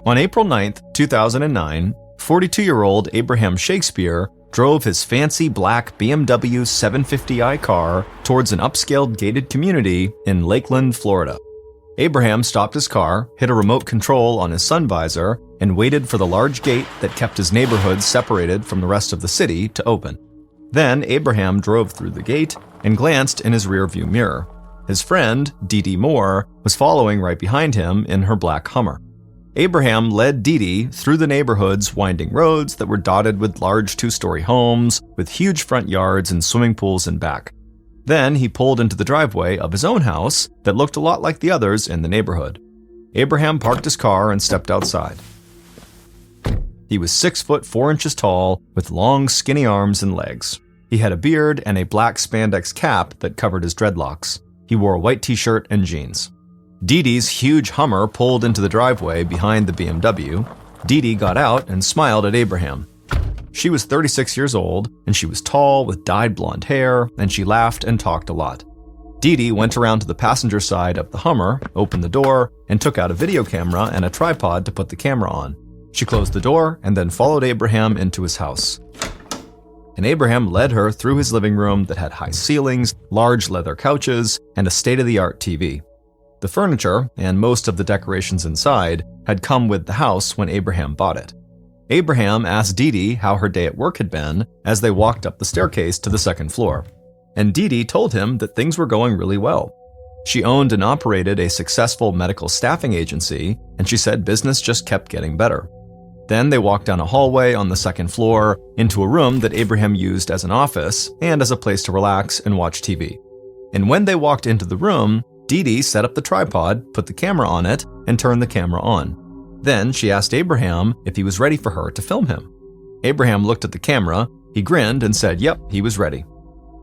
On April 9, 2009, 42-year-old Abraham Shakespeare drove his fancy black BMW 750i car towards an upscale gated community in Lakeland, Florida. Abraham stopped his car, hit a remote control on his sun visor, and waited for the large gate that kept his neighborhood separated from the rest of the city to open. Then Abraham drove through the gate and glanced in his rearview mirror. His friend, Dee Dee Moore, was following right behind him in her black Hummer. Abraham led Dee Dee through the neighborhood's winding roads that were dotted with large two-story homes with huge front yards and swimming pools in back. Then he pulled into the driveway of his own house that looked a lot like the others in the neighborhood. Abraham parked his car and stepped outside. He was 6 foot 4 inches tall with long, skinny arms and legs. He had a beard and a black spandex cap that covered his dreadlocks. He wore a white t-shirt and jeans. Dee Dee's huge Hummer pulled into the driveway behind the BMW. Dee Dee got out and smiled at Abraham. She was 36 years old, and she was tall with dyed blonde hair, and she laughed and talked a lot. Dee Dee went around to the passenger side of the Hummer, opened the door, and took out a video camera and a tripod to put the camera on. She closed the door and then followed Abraham into his house. And Abraham led her through his living room that had high ceilings, large leather couches, and a state-of-the-art TV. The furniture, and most of the decorations inside, had come with the house when Abraham bought it. Abraham asked Dee Dee how her day at work had been as they walked up the staircase to the second floor. And Dee Dee told him that things were going really well. She owned and operated a successful medical staffing agency, and she said business just kept getting better. Then they walked down a hallway on the second floor into a room that Abraham used as an office and as a place to relax and watch TV. And when they walked into the room, Dee Dee set up the tripod, put the camera on it, and turned the camera on. Then she asked Abraham if he was ready for her to film him. Abraham looked at the camera, he grinned and said yep, he was ready.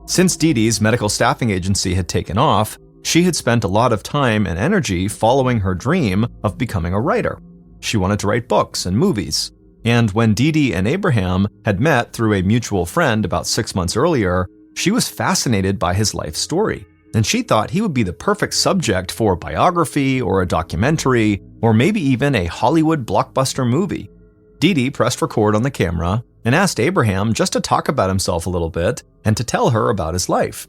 Since Dee Dee's medical staffing agency had taken off, she had spent a lot of time and energy following her dream of becoming a writer. She wanted to write books and movies. And when Dee Dee and Abraham had met through a mutual friend about 6 months earlier, she was fascinated by his life story. And she thought he would be the perfect subject for a biography or a documentary, or maybe even a Hollywood blockbuster movie. Dee Dee pressed record on the camera and asked Abraham just to talk about himself a little bit and to tell her about his life.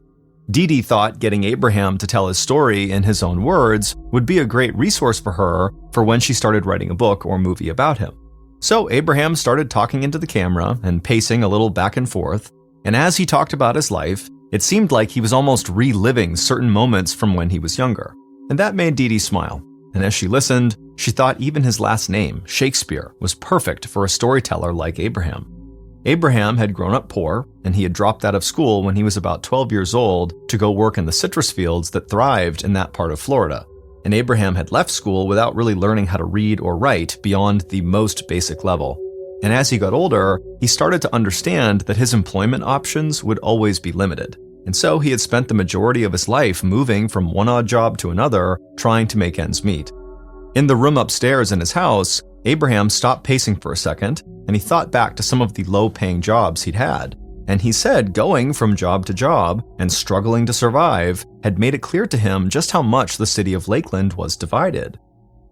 Dee Dee thought getting Abraham to tell his story in his own words would be a great resource for her for when she started writing a book or movie about him. So Abraham started talking into the camera and pacing a little back and forth, and as he talked about his life, it seemed like he was almost reliving certain moments from when he was younger. And that made Dee Dee smile. And as she listened, she thought even his last name, Shakespeare, was perfect for a storyteller like Abraham. Abraham had grown up poor, and he had dropped out of school when he was about 12 years old to go work in the citrus fields that thrived in that part of Florida. And Abraham had left school without really learning how to read or write beyond the most basic level. And as he got older, he started to understand that his employment options would always be limited. And so he had spent the majority of his life moving from one odd job to another, trying to make ends meet. In the room upstairs in his house, Abraham stopped pacing for a second, and he thought back to some of the low-paying jobs he'd had. And he said going from job to job and struggling to survive had made it clear to him just how much the city of Lakeland was divided.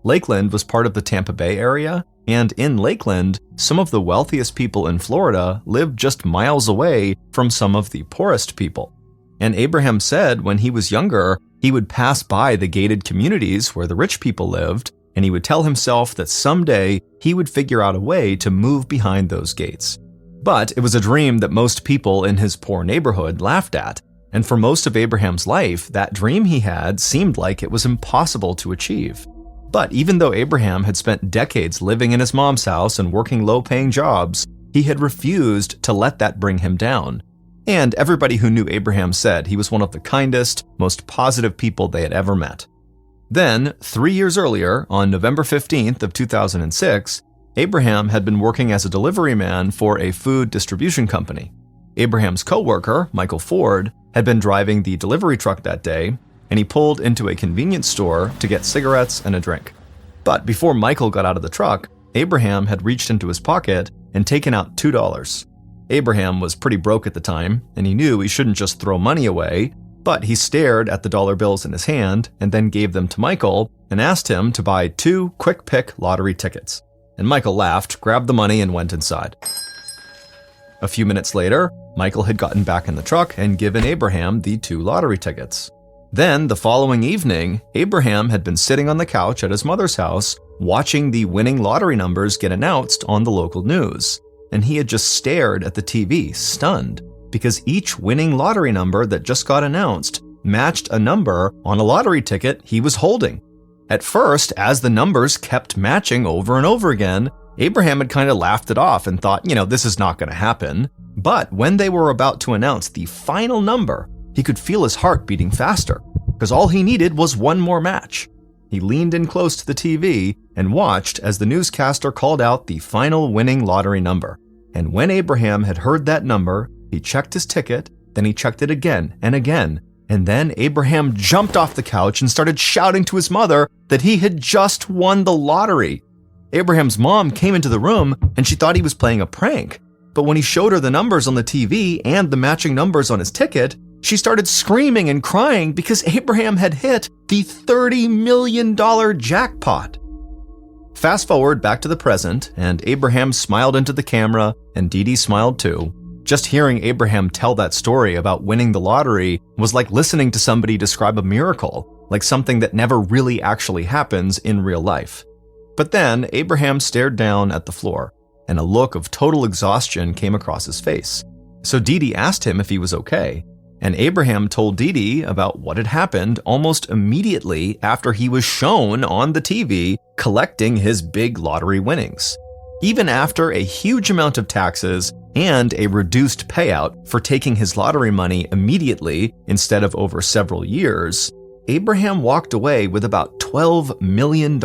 Lakeland was part of the Tampa Bay area, and in Lakeland, some of the wealthiest people in Florida lived just miles away from some of the poorest people. And Abraham said when he was younger, he would pass by the gated communities where the rich people lived, and he would tell himself that someday he would figure out a way to move behind those gates. But it was a dream that most people in his poor neighborhood laughed at, and for most of Abraham's life, that dream he had seemed like it was impossible to achieve. But even though Abraham had spent decades living in his mom's house and working low-paying jobs, he had refused to let that bring him down. And everybody who knew Abraham said he was one of the kindest, most positive people they had ever met. Then, 3 years earlier, on November 15th of 2006, Abraham had been working as a delivery man for a food distribution company. Abraham's co-worker, Michael Ford, had been driving the delivery truck that day, and he pulled into a convenience store to get cigarettes and a drink. But before Michael got out of the truck, Abraham had reached into his pocket and taken out $2. Abraham was pretty broke at the time, and he knew he shouldn't just throw money away, but he stared at the dollar bills in his hand and then gave them to Michael and asked him to buy 2 quick pick lottery tickets. And Michael laughed, grabbed the money, and went inside. A few minutes later, Michael had gotten back in the truck and given Abraham the 2 lottery tickets. Then, the following evening, Abraham had been sitting on the couch at his mother's house, watching the winning lottery numbers get announced on the local news. And he had just stared at the TV, stunned, because each winning lottery number that just got announced matched a number on a lottery ticket he was holding. At first, as the numbers kept matching over and over again, Abraham had kind of laughed it off and thought, this is not going to happen. But when they were about to announce the final number, he could feel his heart beating faster, because all he needed was one more match. He leaned in close to the TV and watched as the newscaster called out the final winning lottery number. And when Abraham had heard that number, he checked his ticket, then he checked it again and again. And then Abraham jumped off the couch and started shouting to his mother that he had just won the lottery. Abraham's mom came into the room and she thought he was playing a prank. But when he showed her the numbers on the TV and the matching numbers on his ticket, she started screaming and crying because Abraham had hit the $30 million jackpot. Fast forward back to the present, and Abraham smiled into the camera, and Dee Dee smiled too. Just hearing Abraham tell that story about winning the lottery was like listening to somebody describe a miracle, like something that never really actually happens in real life. But then Abraham stared down at the floor, and a look of total exhaustion came across his face. So Dee Dee asked him if he was okay, and Abraham told Dee Dee about what had happened almost immediately after he was shown on the TV collecting his big lottery winnings. Even after a huge amount of taxes and a reduced payout for taking his lottery money immediately instead of over several years, Abraham walked away with about $12 million,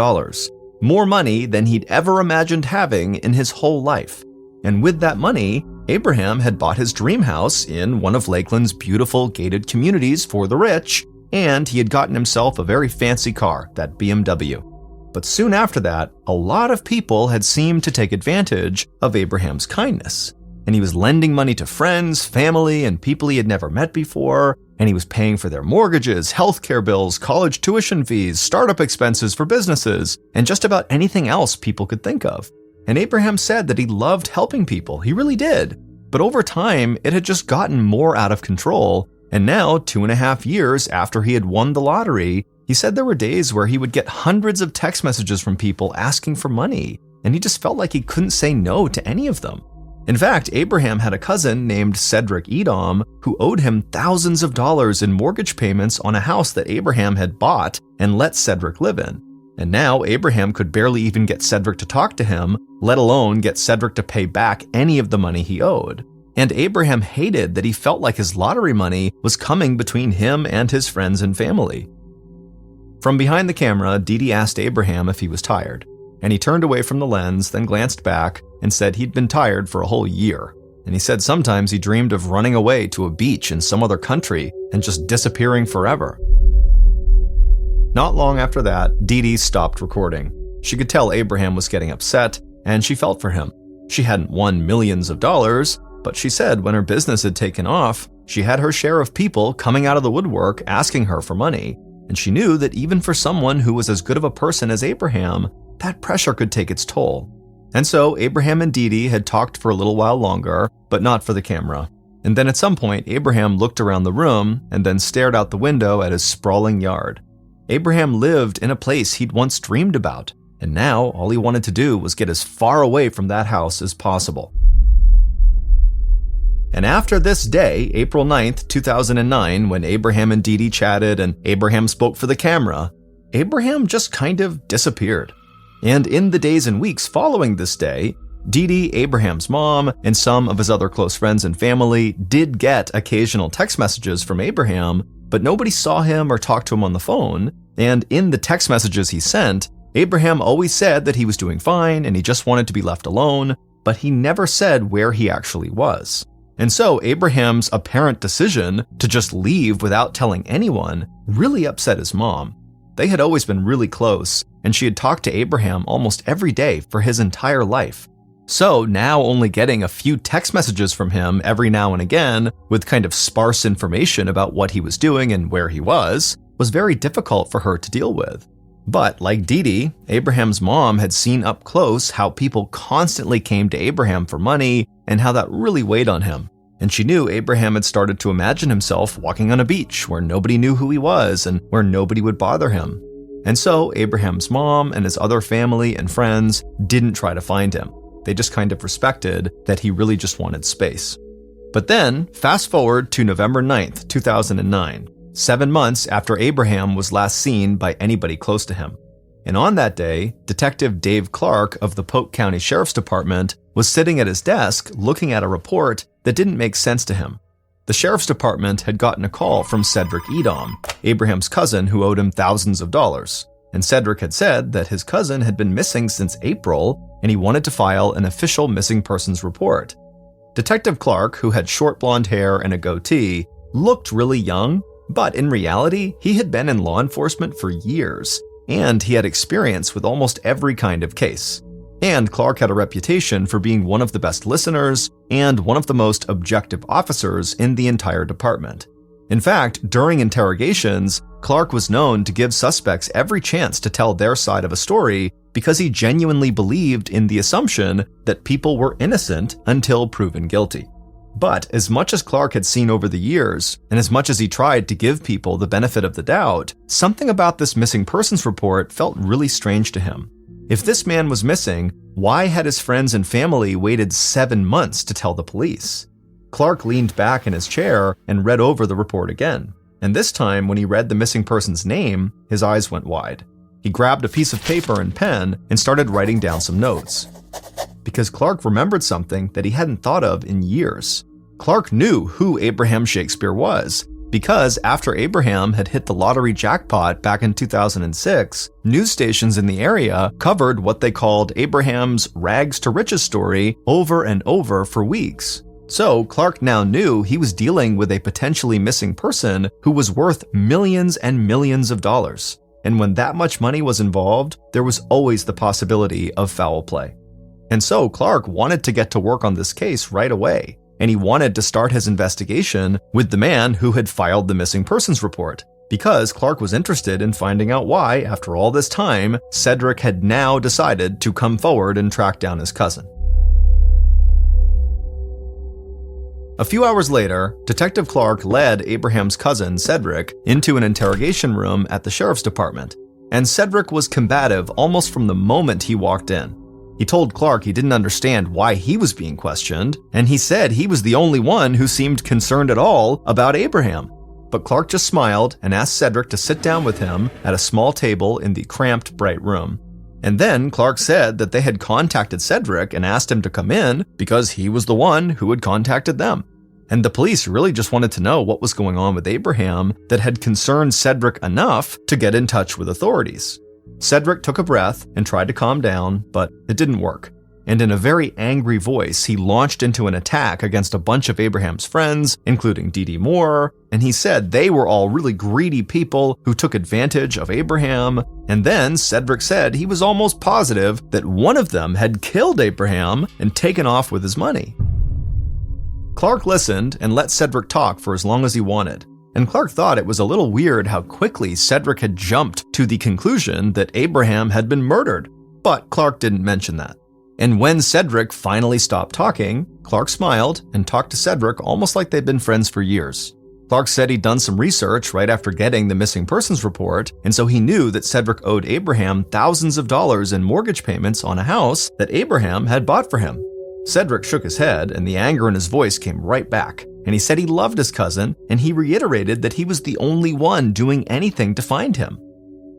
more money than he'd ever imagined having in his whole life. And with that money, Abraham had bought his dream house in one of Lakeland's beautiful gated communities for the rich, and he had gotten himself a very fancy car, that BMW. But soon after that, a lot of people had seemed to take advantage of Abraham's kindness. And he was lending money to friends, family, and people he had never met before, and he was paying for their mortgages, healthcare bills, college tuition fees, startup expenses for businesses, and just about anything else people could think of. And Abraham said that he loved helping people, he really did. But over time, it had just gotten more out of control, and now, 2.5 years after he had won the lottery, he said there were days where he would get hundreds of text messages from people asking for money, and he just felt like he couldn't say no to any of them. In fact, Abraham had a cousin named Cedric Edom who owed him thousands of dollars in mortgage payments on a house that Abraham had bought and let Cedric live in. And now Abraham could barely even get Cedric to talk to him, let alone get Cedric to pay back any of the money he owed. And Abraham hated that he felt like his lottery money was coming between him and his friends and family. From behind the camera, Dee Dee asked Abraham if he was tired, and he turned away from the lens, then glanced back and said he'd been tired for a whole year. And he said sometimes he dreamed of running away to a beach in some other country and just disappearing forever. Not long after that, Dee Dee stopped recording. She could tell Abraham was getting upset, and she felt for him. She hadn't won millions of dollars, but she said when her business had taken off, she had her share of people coming out of the woodwork asking her for money. And she knew that even for someone who was as good of a person as Abraham, that pressure could take its toll. And so Abraham and Dee Dee had talked for a little while longer, but not for the camera. And then at some point, Abraham looked around the room and then stared out the window at his sprawling yard. Abraham lived in a place he'd once dreamed about, and now all he wanted to do was get as far away from that house as possible. And after this day, April 9th, 2009, when Abraham and Dee Dee chatted and Abraham spoke for the camera, Abraham just kind of disappeared. And in the days and weeks following this day, Dee Dee, Abraham's mom, and some of his other close friends and family did get occasional text messages from Abraham, but nobody saw him or talked to him on the phone. And in the text messages he sent, Abraham always said that he was doing fine and he just wanted to be left alone, but he never said where he actually was. And so Abraham's apparent decision to just leave without telling anyone really upset his mom. They had always been really close, and she had talked to Abraham almost every day for his entire life. So now only getting a few text messages from him every now and again with kind of sparse information about what he was doing and where he was very difficult for her to deal with. But like Dee Dee, Abraham's mom had seen up close how people constantly came to Abraham for money and how that really weighed on him. And she knew Abraham had started to imagine himself walking on a beach where nobody knew who he was and where nobody would bother him. And so Abraham's mom and his other family and friends didn't try to find him. They just kind of respected that he really just wanted space. But then, fast forward to November 9th, 2009, 7 months after Abraham was last seen by anybody close to him. And on that day, Detective Dave Clark of the Polk County Sheriff's Department was sitting at his desk looking at a report that didn't make sense to him. The Sheriff's Department had gotten a call from Cedric Edom, Abraham's cousin who owed him thousands of dollars. And Cedric had said that his cousin had been missing since April and he wanted to file an official missing persons report. Detective Clark, who had short blonde hair and a goatee, looked really young, but in reality, he had been in law enforcement for years, and he had experience with almost every kind of case. And Clark had a reputation for being one of the best listeners and one of the most objective officers in the entire department. In fact, during interrogations, Clark was known to give suspects every chance to tell their side of a story because he genuinely believed in the assumption that people were innocent until proven guilty. But as much as Clark had seen over the years, and as much as he tried to give people the benefit of the doubt, something about this missing persons report felt really strange to him. If this man was missing, why had his friends and family waited 7 months to tell the police? Clark leaned back in his chair and read over the report again. And this time, when he read the missing person's name, his eyes went wide. He grabbed a piece of paper and pen and started writing down some notes. Because Clark remembered something that he hadn't thought of in years. Clark knew who Abraham Shakespeare was, because after Abraham had hit the lottery jackpot back in 2006, news stations in the area covered what they called Abraham's rags to riches story over and over for weeks. So Clark now knew he was dealing with a potentially missing person who was worth millions and millions of dollars. And when that much money was involved, there was always the possibility of foul play. And so Clark wanted to get to work on this case right away. And he wanted to start his investigation with the man who had filed the missing persons report, because Clark was interested in finding out why, after all this time, Cedric had now decided to come forward and track down his cousin. A few hours later, Detective Clark led Abraham's cousin, Cedric, into an interrogation room at the Sheriff's Department, and Cedric was combative almost from the moment he walked in. He told Clark he didn't understand why he was being questioned, and he said he was the only one who seemed concerned at all about Abraham. But Clark just smiled and asked Cedric to sit down with him at a small table in the cramped, bright room. And then Clark said that they had contacted Cedric and asked him to come in because he was the one who had contacted them. And the police really just wanted to know what was going on with Abraham that had concerned Cedric enough to get in touch with authorities. Cedric took a breath and tried to calm down, but it didn't work. And in a very angry voice, he launched into an attack against a bunch of Abraham's friends, including Dee Dee Moore, and he said they were all really greedy people who took advantage of Abraham. And then Cedric said he was almost positive that one of them had killed Abraham and taken off with his money. Clark listened and let Cedric talk for as long as he wanted. And Clark thought it was a little weird how quickly Cedric had jumped to the conclusion that Abraham had been murdered, but Clark didn't mention that. And when Cedric finally stopped talking, Clark smiled and talked to Cedric almost like they'd been friends for years. Clark said he'd done some research right after getting the missing persons report, and so he knew that Cedric owed Abraham thousands of dollars in mortgage payments on a house that Abraham had bought for him. Cedric shook his head, and the anger in his voice came right back. And he said he loved his cousin, and he reiterated that he was the only one doing anything to find him.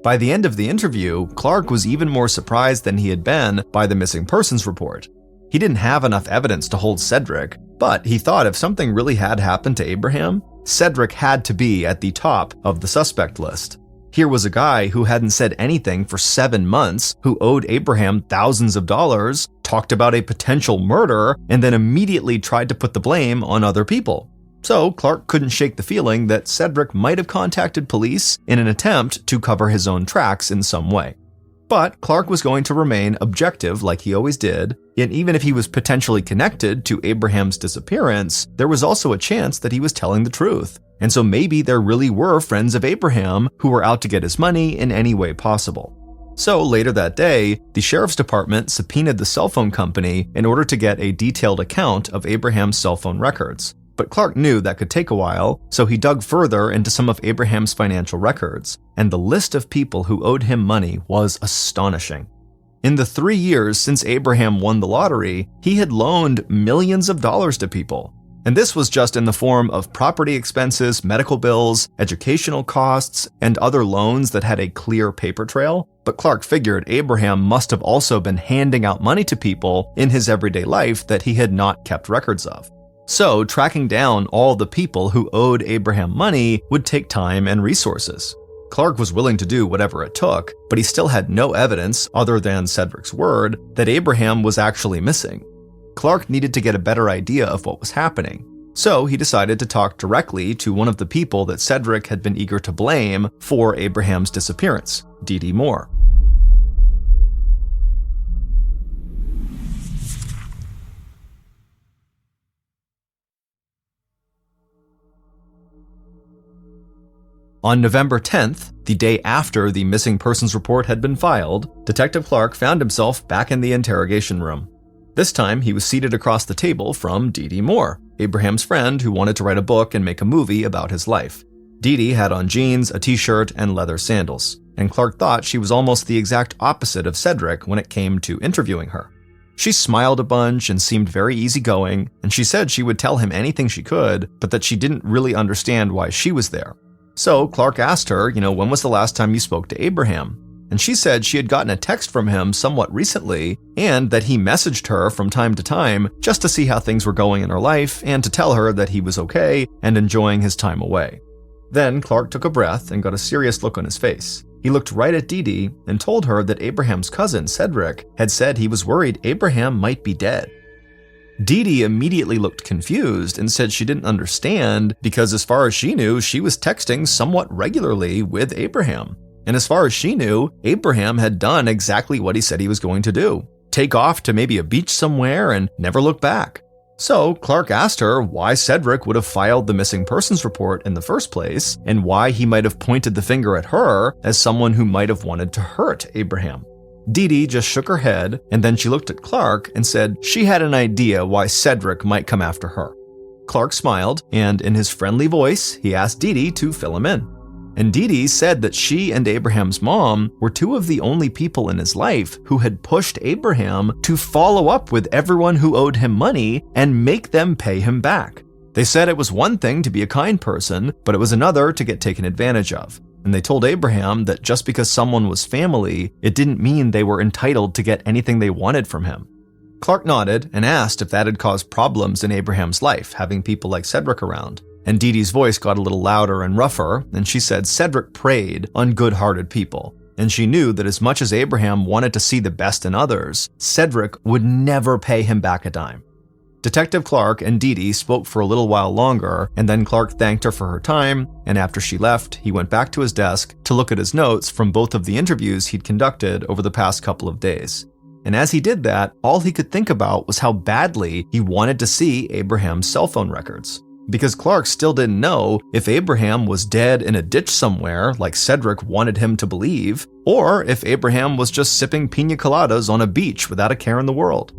By the end of the interview, Clark was even more surprised than he had been by the missing persons report. He didn't have enough evidence to hold Cedric, but he thought if something really had happened to Abraham, Cedric had to be at the top of the suspect list. Here was a guy who hadn't said anything for 7 months, who owed Abraham thousands of dollars, talked about a potential murder, and then immediately tried to put the blame on other people. So Clark couldn't shake the feeling that Cedric might have contacted police in an attempt to cover his own tracks in some way. But Clark was going to remain objective like he always did, and even if he was potentially connected to Abraham's disappearance, there was also a chance that he was telling the truth. And so maybe there really were friends of Abraham who were out to get his money in any way possible. So later that day, the sheriff's department subpoenaed the cell phone company in order to get a detailed account of Abraham's cell phone records. But Clark knew that could take a while, so he dug further into some of Abraham's financial records, and the list of people who owed him money was astonishing. In the 3 years since Abraham won the lottery, he had loaned millions of dollars to people. And this was just in the form of property expenses, medical bills, educational costs, and other loans that had a clear paper trail. But Clark figured Abraham must have also been handing out money to people in his everyday life that he had not kept records of. So, tracking down all the people who owed Abraham money would take time and resources. Clark was willing to do whatever it took, but he still had no evidence, other than Cedric's word, that Abraham was actually missing. Clark needed to get a better idea of what was happening, so he decided to talk directly to one of the people that Cedric had been eager to blame for Abraham's disappearance, Dee Moore. On November 10th, the day after the missing persons report had been filed, Detective Clark found himself back in the interrogation room. This time, he was seated across the table from Dee Moore, Abraham's friend who wanted to write a book and make a movie about his life. Dee had on jeans, a t-shirt, and leather sandals, and Clark thought she was almost the exact opposite of Cedric when it came to interviewing her. She smiled a bunch and seemed very easygoing, and she said she would tell him anything she could, but that she didn't really understand why she was there. So Clark asked her, when was the last time you spoke to Abraham? And she said she had gotten a text from him somewhat recently, and that he messaged her from time to time just to see how things were going in her life and to tell her that he was okay and enjoying his time away. Then Clark took a breath and got a serious look on his face. He looked right at Dee and told her that Abraham's cousin, Cedric, had said he was worried Abraham might be dead. Dee immediately looked confused and said she didn't understand because as far as she knew, she was texting somewhat regularly with Abraham. And as far as she knew, Abraham had done exactly what he said he was going to do. Take off to maybe a beach somewhere and never look back. So Clark asked her why Cedric would have filed the missing persons report in the first place and why he might have pointed the finger at her as someone who might have wanted to hurt Abraham. Dee just shook her head, and then she looked at Clark and said she had an idea why Cedric might come after her. Clark smiled, and in his friendly voice, he asked Dee to fill him in. And Dee said that she and Abraham's mom were two of the only people in his life who had pushed Abraham to follow up with everyone who owed him money and make them pay him back. They said it was one thing to be a kind person, but it was another to get taken advantage of. And they told Abraham that just because someone was family, it didn't mean they were entitled to get anything they wanted from him. Clark nodded and asked if that had caused problems in Abraham's life, having people like Cedric around. And Dee's voice got a little louder and rougher, and she said Cedric preyed on good-hearted people. And she knew that as much as Abraham wanted to see the best in others, Cedric would never pay him back a dime. Detective Clark and Dee spoke for a little while longer, and then Clark thanked her for her time, and after she left, he went back to his desk to look at his notes from both of the interviews he'd conducted over the past couple of days. And as he did that, all he could think about was how badly he wanted to see Abraham's cell phone records. Because Clark still didn't know if Abraham was dead in a ditch somewhere, like Cedric wanted him to believe, or if Abraham was just sipping pina coladas on a beach without a care in the world.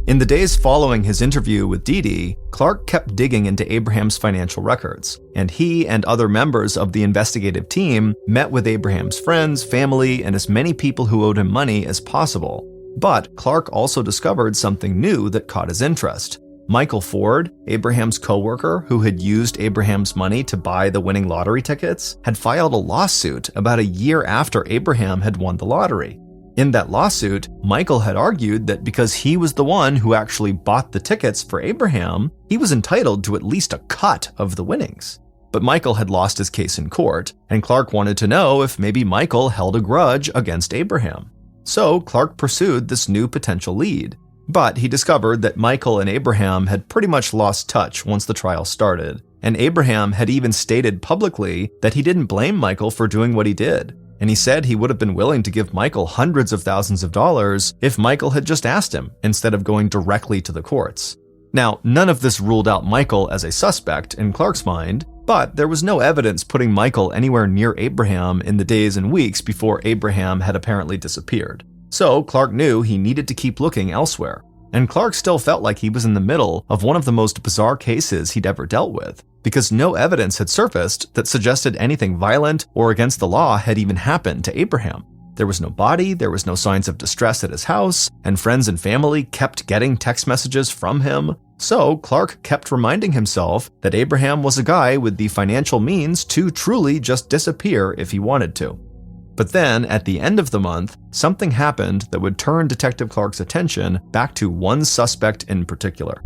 In the days following his interview with Dee, Clark kept digging into Abraham's financial records, and he and other members of the investigative team met with Abraham's friends, family, and as many people who owed him money as possible. But Clark also discovered something new that caught his interest. Michael Ford, Abraham's co-worker who had used Abraham's money to buy the winning lottery tickets, had filed a lawsuit about a year after Abraham had won the lottery. In that lawsuit, Michael had argued that because he was the one who actually bought the tickets for Abraham, he was entitled to at least a cut of the winnings. But Michael had lost his case in court, and Clark wanted to know if maybe Michael held a grudge against Abraham. So Clark pursued this new potential lead. But he discovered that Michael and Abraham had pretty much lost touch once the trial started, and Abraham had even stated publicly that he didn't blame Michael for doing what he did. and he said he would have been willing to give Michael hundreds of thousands of dollars if Michael had just asked him instead of going directly to the courts. Now, none of this ruled out Michael as a suspect in Clark's mind, but there was no evidence putting Michael anywhere near Abraham in the days and weeks before Abraham had apparently disappeared. So Clark knew he needed to keep looking elsewhere. And Clark still felt like he was in the middle of one of the most bizarre cases he'd ever dealt with, because no evidence had surfaced that suggested anything violent or against the law had even happened to Abraham. There was no body, there was no signs of distress at his house, and friends and family kept getting text messages from him. So Clark kept reminding himself that Abraham was a guy with the financial means to truly just disappear if he wanted to. But then, at the end of the month, something happened that would turn Detective Clark's attention back to one suspect in particular.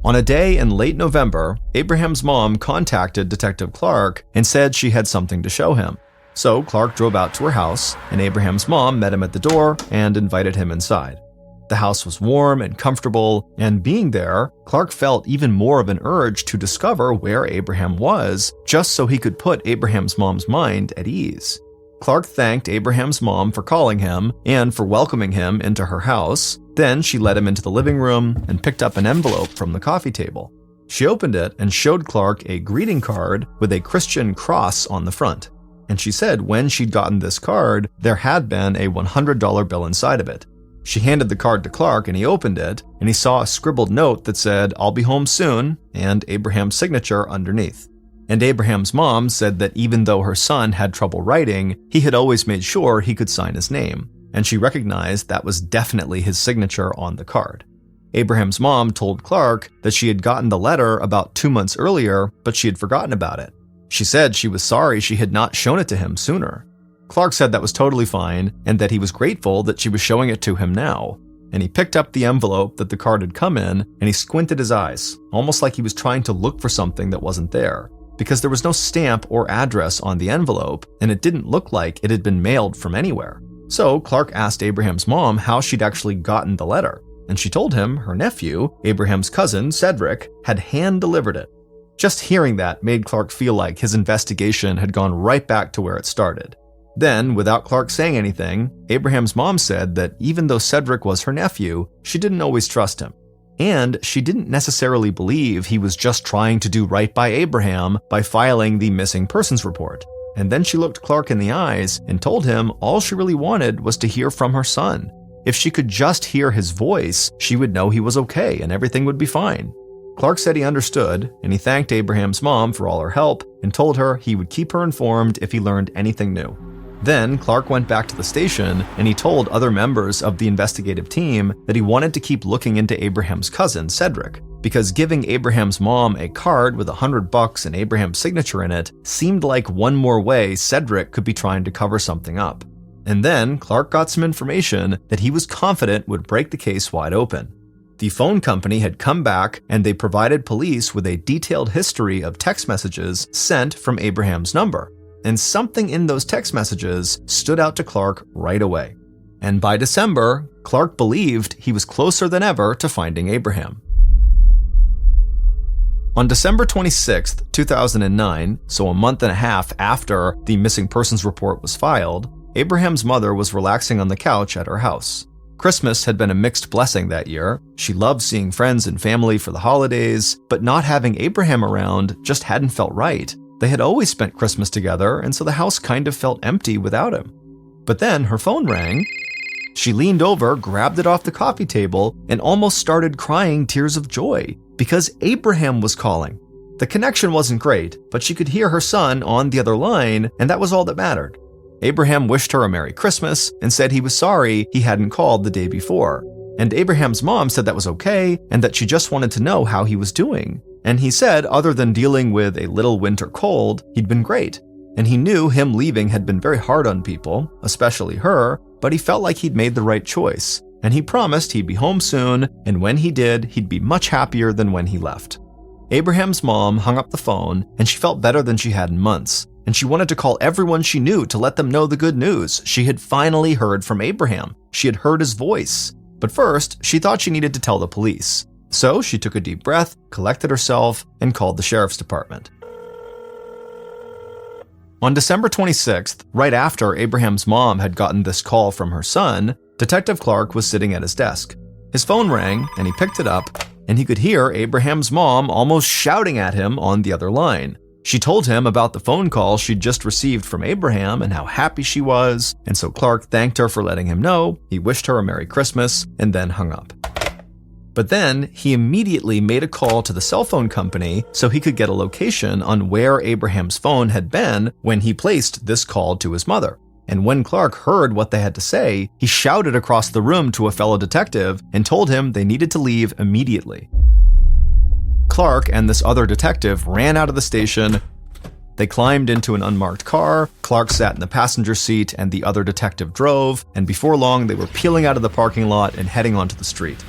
On a day in late November, Abraham's mom contacted Detective Clark and said she had something to show him. So Clark drove out to her house, and Abraham's mom met him at the door and invited him inside. The house was warm and comfortable, and being there, Clark felt even more of an urge to discover where Abraham was, just so he could put Abraham's mom's mind at ease. Clark thanked Abraham's mom for calling him and for welcoming him into her house. Then she led him into the living room and picked up an envelope from the coffee table. She opened it and showed Clark a greeting card with a Christian cross on the front. And she said when she'd gotten this card, there had been a $100 bill inside of it. She handed the card to Clark and he opened it, and he saw a scribbled note that said, "I'll be home soon," and Abraham's signature underneath. And Abraham's mom said that even though her son had trouble writing, he had always made sure he could sign his name, and she recognized that was definitely his signature on the card. Abraham's mom told Clark that she had gotten the letter about 2 months earlier, but she had forgotten about it. She said she was sorry she had not shown it to him sooner. Clark said that was totally fine, and that he was grateful that she was showing it to him now. And he picked up the envelope that the card had come in, and he squinted his eyes, almost like he was trying to look for something that wasn't there, because there was no stamp or address on the envelope, and it didn't look like it had been mailed from anywhere. So Clark asked Abraham's mom how she'd actually gotten the letter, and she told him her nephew, Abraham's cousin, Cedric, had hand-delivered it. Just hearing that made Clark feel like his investigation had gone right back to where it started. Then, without Clark saying anything, Abraham's mom said that even though Cedric was her nephew, she didn't always trust him. And she didn't necessarily believe he was just trying to do right by Abraham by filing the missing persons report. And then she looked Clark in the eyes and told him all she really wanted was to hear from her son. If she could just hear his voice, she would know he was okay and everything would be fine. Clark said he understood, and he thanked Abraham's mom for all her help and told her he would keep her informed if he learned anything new. Then Clark went back to the station and he told other members of the investigative team that he wanted to keep looking into Abraham's cousin, Cedric, because giving Abraham's mom a card with $100 and Abraham's signature in it seemed like one more way Cedric could be trying to cover something up. And then Clark got some information that he was confident would break the case wide open. The phone company had come back and they provided police with a detailed history of text messages sent from Abraham's number. And something in those text messages stood out to Clark right away. And by December, Clark believed he was closer than ever to finding Abraham. On December 26, 2009, so a month and a half after the missing persons report was filed, Abraham's mother was relaxing on the couch at her house. Christmas had been a mixed blessing that year. She loved seeing friends and family for the holidays, but not having Abraham around just hadn't felt right. They had always spent Christmas together, and so the house kind of felt empty without him. But then her phone rang. She leaned over, grabbed it off the coffee table, and almost started crying tears of joy because Abraham was calling. The connection wasn't great, but she could hear her son on the other line, and that was all that mattered. Abraham wished her a Merry Christmas and said he was sorry he hadn't called the day before. And Abraham's mom said that was okay and that she just wanted to know how he was doing. And he said other than dealing with a little winter cold, he'd been great. And he knew him leaving had been very hard on people, especially her, but he felt like he'd made the right choice. And he promised he'd be home soon, and when he did, he'd be much happier than when he left. Abraham's mom hung up the phone, and she felt better than she had in months. And she wanted to call everyone she knew to let them know the good news. She had finally heard from Abraham. She had heard his voice. But first, she thought she needed to tell the police. So she took a deep breath, collected herself, and called the sheriff's department. On December 26th, right after Abraham's mom had gotten this call from her son, Detective Clark was sitting at his desk. His phone rang, and he picked it up, and he could hear Abraham's mom almost shouting at him on the other line. She told him about the phone call she'd just received from Abraham and how happy she was, and so Clark thanked her for letting him know, he wished her a Merry Christmas, and then hung up. But then he immediately made a call to the cell phone company so he could get a location on where Abraham's phone had been when he placed this call to his mother. And when Clark heard what they had to say, he shouted across the room to a fellow detective and told him they needed to leave immediately. Clark and this other detective ran out of the station. They climbed into an unmarked car. Clark sat in the passenger seat and the other detective drove, and before long they were peeling out of the parking lot and heading onto the street.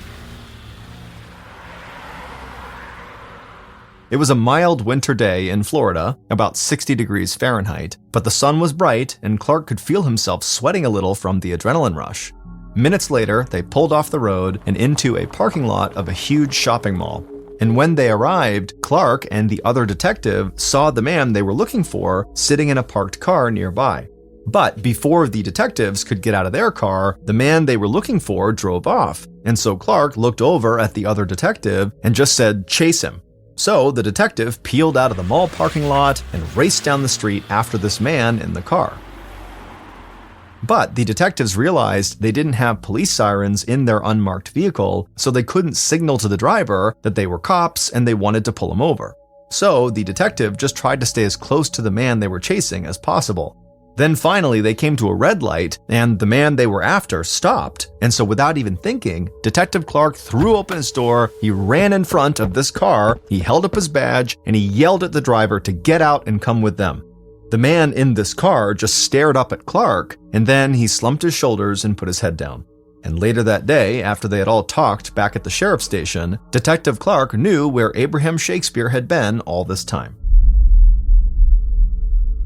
It was a mild winter day in Florida, about 60 degrees Fahrenheit, but the sun was bright and Clark could feel himself sweating a little from the adrenaline rush. Minutes later, they pulled off the road and into a parking lot of a huge shopping mall. And when they arrived, Clark and the other detective saw the man they were looking for sitting in a parked car nearby. But before the detectives could get out of their car, the man they were looking for drove off. And so Clark looked over at the other detective and just said, "Chase him." So the detective peeled out of the mall parking lot and raced down the street after this man in the car. But the detectives realized they didn't have police sirens in their unmarked vehicle, so they couldn't signal to the driver that they were cops and they wanted to pull him over. So the detective just tried to stay as close to the man they were chasing as possible. Then finally they came to a red light and the man they were after stopped. And so without even thinking, Detective Clark threw open his door, he ran in front of this car, he held up his badge, and he yelled at the driver to get out and come with them. The man in this car just stared up at Clark, and then he slumped his shoulders and put his head down. And later that day, after they had all talked back at the sheriff's station, Detective Clark knew where Abraham Shakespeare had been all this time.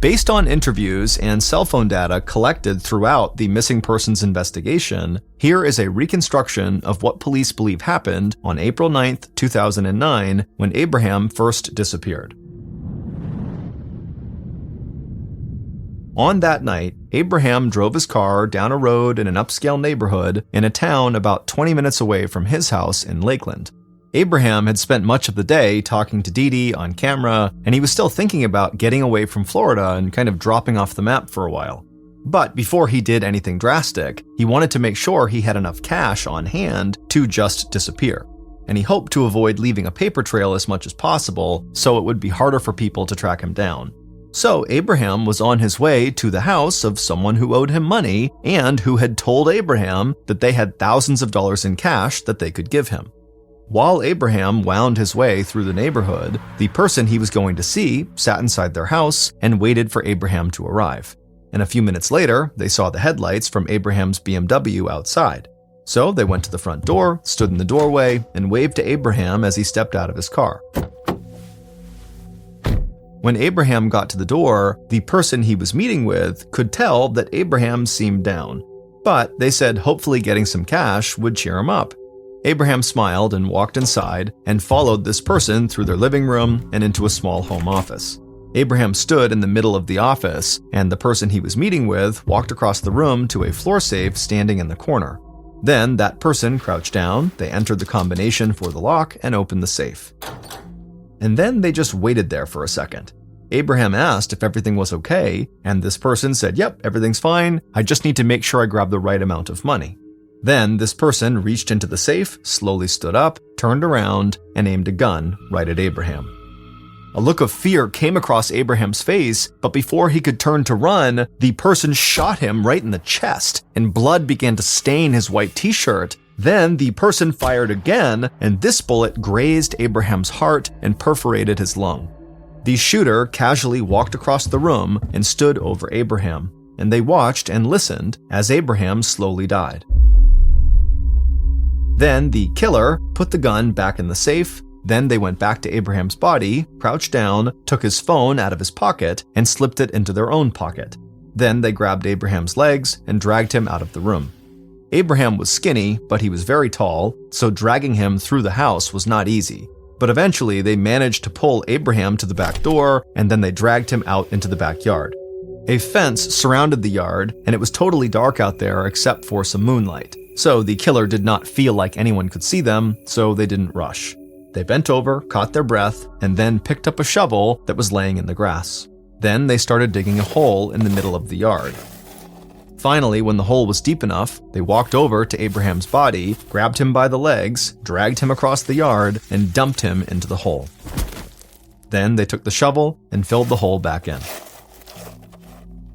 Based on interviews and cell phone data collected throughout the missing persons investigation, here is a reconstruction of what police believe happened on April 9th, 2009, when Abraham first disappeared. On that night, Abraham drove his car down a road in an upscale neighborhood in a town about 20 minutes away from his house in Lakeland. Abraham had spent much of the day talking to Dee Dee on camera, and he was still thinking about getting away from Florida and kind of dropping off the map for a while. But before he did anything drastic, he wanted to make sure he had enough cash on hand to just disappear. And he hoped to avoid leaving a paper trail as much as possible, so it would be harder for people to track him down. So Abraham was on his way to the house of someone who owed him money and who had told Abraham that they had thousands of dollars in cash that they could give him. While Abraham wound his way through the neighborhood, the person he was going to see sat inside their house and waited for Abraham to arrive. And a few minutes later, they saw the headlights from Abraham's BMW outside. So they went to the front door, stood in the doorway, and waved to Abraham as he stepped out of his car. When Abraham got to the door, the person he was meeting with could tell that Abraham seemed down. But they said hopefully getting some cash would cheer him up. Abraham smiled and walked inside and followed this person through their living room and into a small home office. Abraham stood in the middle of the office, and the person he was meeting with walked across the room to a floor safe standing in the corner. Then that person crouched down, they entered the combination for the lock and opened the safe. And then they just waited there for a second. Abraham asked if everything was okay, and this person said, "Yep, everything's fine. I just need to make sure I grab the right amount of money." Then this person reached into the safe, slowly stood up, turned around, and aimed a gun right at Abraham. A look of fear came across Abraham's face, but before he could turn to run, the person shot him right in the chest, and blood began to stain his white t-shirt. Then the person fired again, and this bullet grazed Abraham's heart and perforated his lung. The shooter casually walked across the room and stood over Abraham, and they watched and listened as Abraham slowly died. Then the killer put the gun back in the safe. Then they went back to Abraham's body, crouched down, took his phone out of his pocket, and slipped it into their own pocket. Then they grabbed Abraham's legs and dragged him out of the room. Abraham was skinny, but he was very tall, so dragging him through the house was not easy. But eventually they managed to pull Abraham to the back door, and then they dragged him out into the backyard. A fence surrounded the yard, and it was totally dark out there except for some moonlight. So the killer did not feel like anyone could see them, so they didn't rush. They bent over, caught their breath, and then picked up a shovel that was laying in the grass. Then they started digging a hole in the middle of the yard. Finally, when the hole was deep enough, they walked over to Abraham's body, grabbed him by the legs, dragged him across the yard, and dumped him into the hole. Then they took the shovel and filled the hole back in.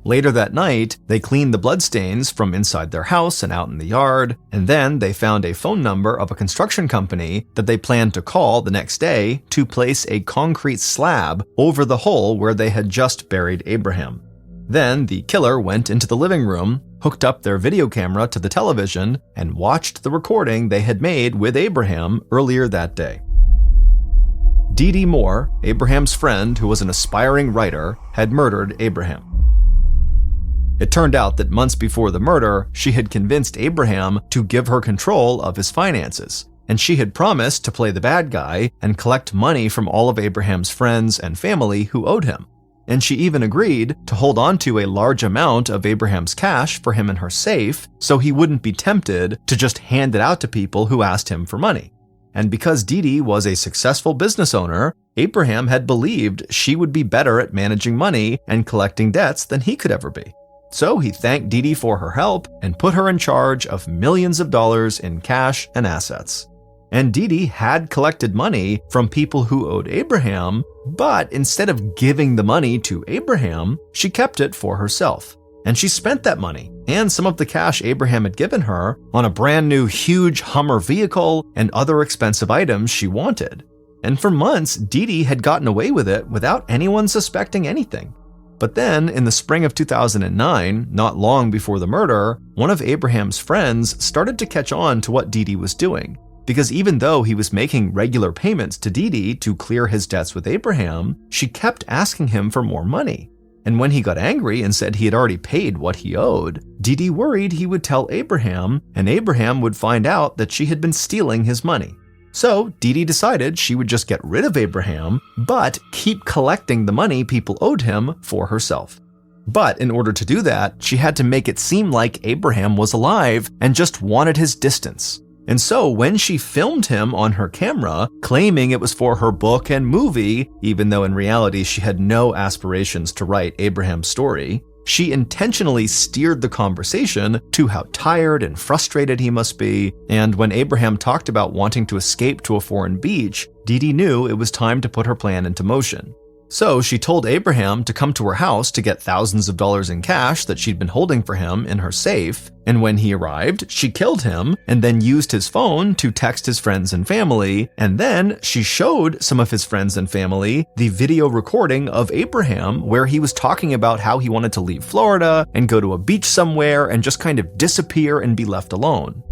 Later that night, they cleaned the bloodstains from inside their house and out in the yard, and then they found a phone number of a construction company that they planned to call the next day to place a concrete slab over the hole where they had just buried Abraham. Then the killer went into the living room, hooked up their video camera to the television, and watched the recording they had made with Abraham earlier that day. Dee Dee Moore, Abraham's friend who was an aspiring writer, had murdered Abraham. It turned out that months before the murder, she had convinced Abraham to give her control of his finances, and she had promised to play the bad guy and collect money from all of Abraham's friends and family who owed him. And she even agreed to hold on to a large amount of Abraham's cash for him in her safe so he wouldn't be tempted to just hand it out to people who asked him for money. And because Dee Dee was a successful business owner, Abraham had believed she would be better at managing money and collecting debts than he could ever be. So he thanked Dee Dee for her help and put her in charge of millions of dollars in cash and assets. And Dee Dee had collected money from people who owed Abraham, but instead of giving the money to Abraham, she kept it for herself. And she spent that money and some of the cash Abraham had given her on a brand new huge Hummer vehicle and other expensive items she wanted. And for months, Dee Dee had gotten away with it without anyone suspecting anything. But then, in the spring of 2009, not long before the murder, one of Abraham's friends started to catch on to what Dee Dee was doing. Because even though he was making regular payments to Dee Dee to clear his debts with Abraham, she kept asking him for more money. And when he got angry and said he had already paid what he owed, Dee Dee worried he would tell Abraham, and Abraham would find out that she had been stealing his money. So Dee Dee decided she would just get rid of Abraham, but keep collecting the money people owed him for herself. But in order to do that, she had to make it seem like Abraham was alive and just wanted his distance. And so when she filmed him on her camera, claiming it was for her book and movie, even though in reality she had no aspirations to write Abraham's story, she intentionally steered the conversation to how tired and frustrated he must be, and when Abraham talked about wanting to escape to a foreign beach, Dee Dee knew it was time to put her plan into motion. So she told Abraham to come to her house to get thousands of dollars in cash that she'd been holding for him in her safe, and when he arrived, she killed him and then used his phone to text his friends and family, and then she showed some of his friends and family the video recording of Abraham where he was talking about how he wanted to leave Florida and go to a beach somewhere and just kind of disappear and be left alone.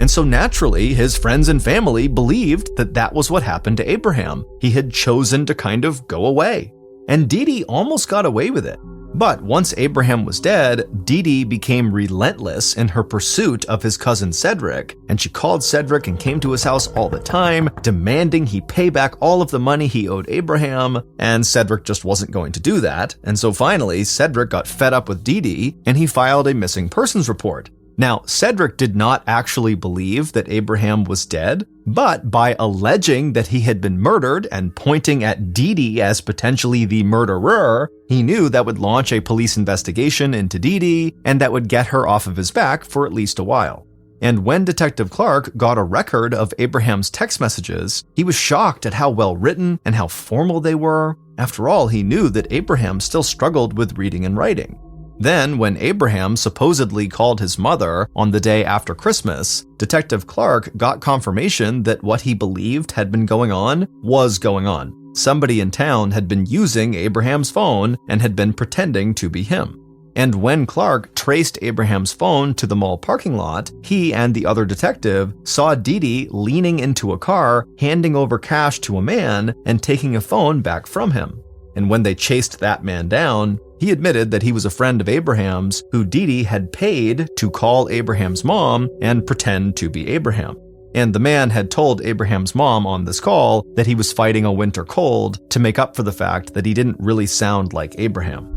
And so naturally, his friends and family believed that that was what happened to Abraham. He had chosen to kind of go away. And Dee Dee almost got away with it. But once Abraham was dead, Dee Dee became relentless in her pursuit of his cousin Cedric, and she called Cedric and came to his house all the time, demanding he pay back all of the money he owed Abraham, and Cedric just wasn't going to do that. And so finally, Cedric got fed up with Dee Dee, and he filed a missing persons report. Now, Cedric did not actually believe that Abraham was dead, but by alleging that he had been murdered and pointing at Dee Dee as potentially the murderer, he knew that would launch a police investigation into Dee Dee, and that would get her off of his back for at least a while. And when Detective Clark got a record of Abraham's text messages, he was shocked at how well written and how formal they were. After all, he knew that Abraham still struggled with reading and writing. Then, when Abraham supposedly called his mother on the day after Christmas, Detective Clark got confirmation that what he believed had been going on was going on. Somebody in town had been using Abraham's phone and had been pretending to be him. And when Clark traced Abraham's phone to the mall parking lot, he and the other detective saw Dee Dee leaning into a car, handing over cash to a man and taking a phone back from him. And when they chased that man down, he admitted that he was a friend of Abraham's who Dee Dee had paid to call Abraham's mom and pretend to be Abraham. And the man had told Abraham's mom on this call that he was fighting a winter cold to make up for the fact that he didn't really sound like Abraham.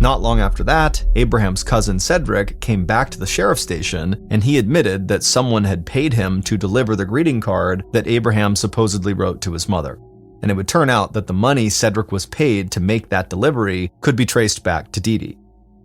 Not long after that, Abraham's cousin Cedric came back to the sheriff's station, and he admitted that someone had paid him to deliver the greeting card that Abraham supposedly wrote to his mother. And it would turn out that the money Cedric was paid to make that delivery could be traced back to Dee Dee.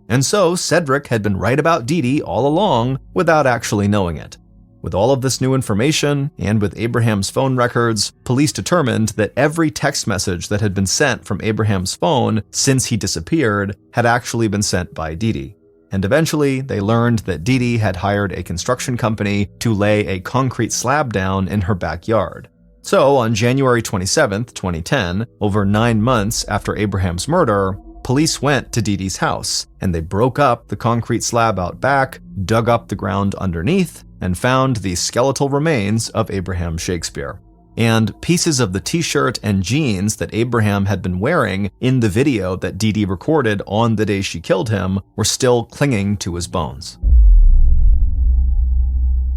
And so Cedric had been right about Dee Dee all along without actually knowing it. With all of this new information, and with Abraham's phone records, police determined that every text message that had been sent from Abraham's phone since he disappeared had actually been sent by Dee Dee. And eventually, they learned that Dee Dee had hired a construction company to lay a concrete slab down in her backyard. So, on January 27, 2010, over 9 months after Abraham's murder, police went to Dee Dee's house, and they broke up the concrete slab out back, dug up the ground underneath, and found the skeletal remains of Abraham Shakespeare. And pieces of the t-shirt and jeans that Abraham had been wearing in the video that Dee Dee recorded on the day she killed him were still clinging to his bones.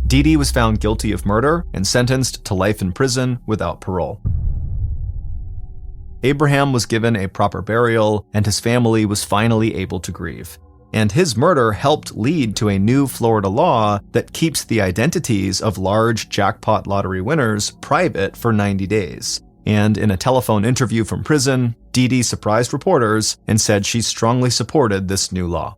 Dee Dee was found guilty of murder and sentenced to life in prison without parole. Abraham was given a proper burial, and his family was finally able to grieve. And his murder helped lead to a new Florida law that keeps the identities of large jackpot lottery winners private for 90 days. And in a telephone interview from prison, Dee Dee surprised reporters and said she strongly supported this new law.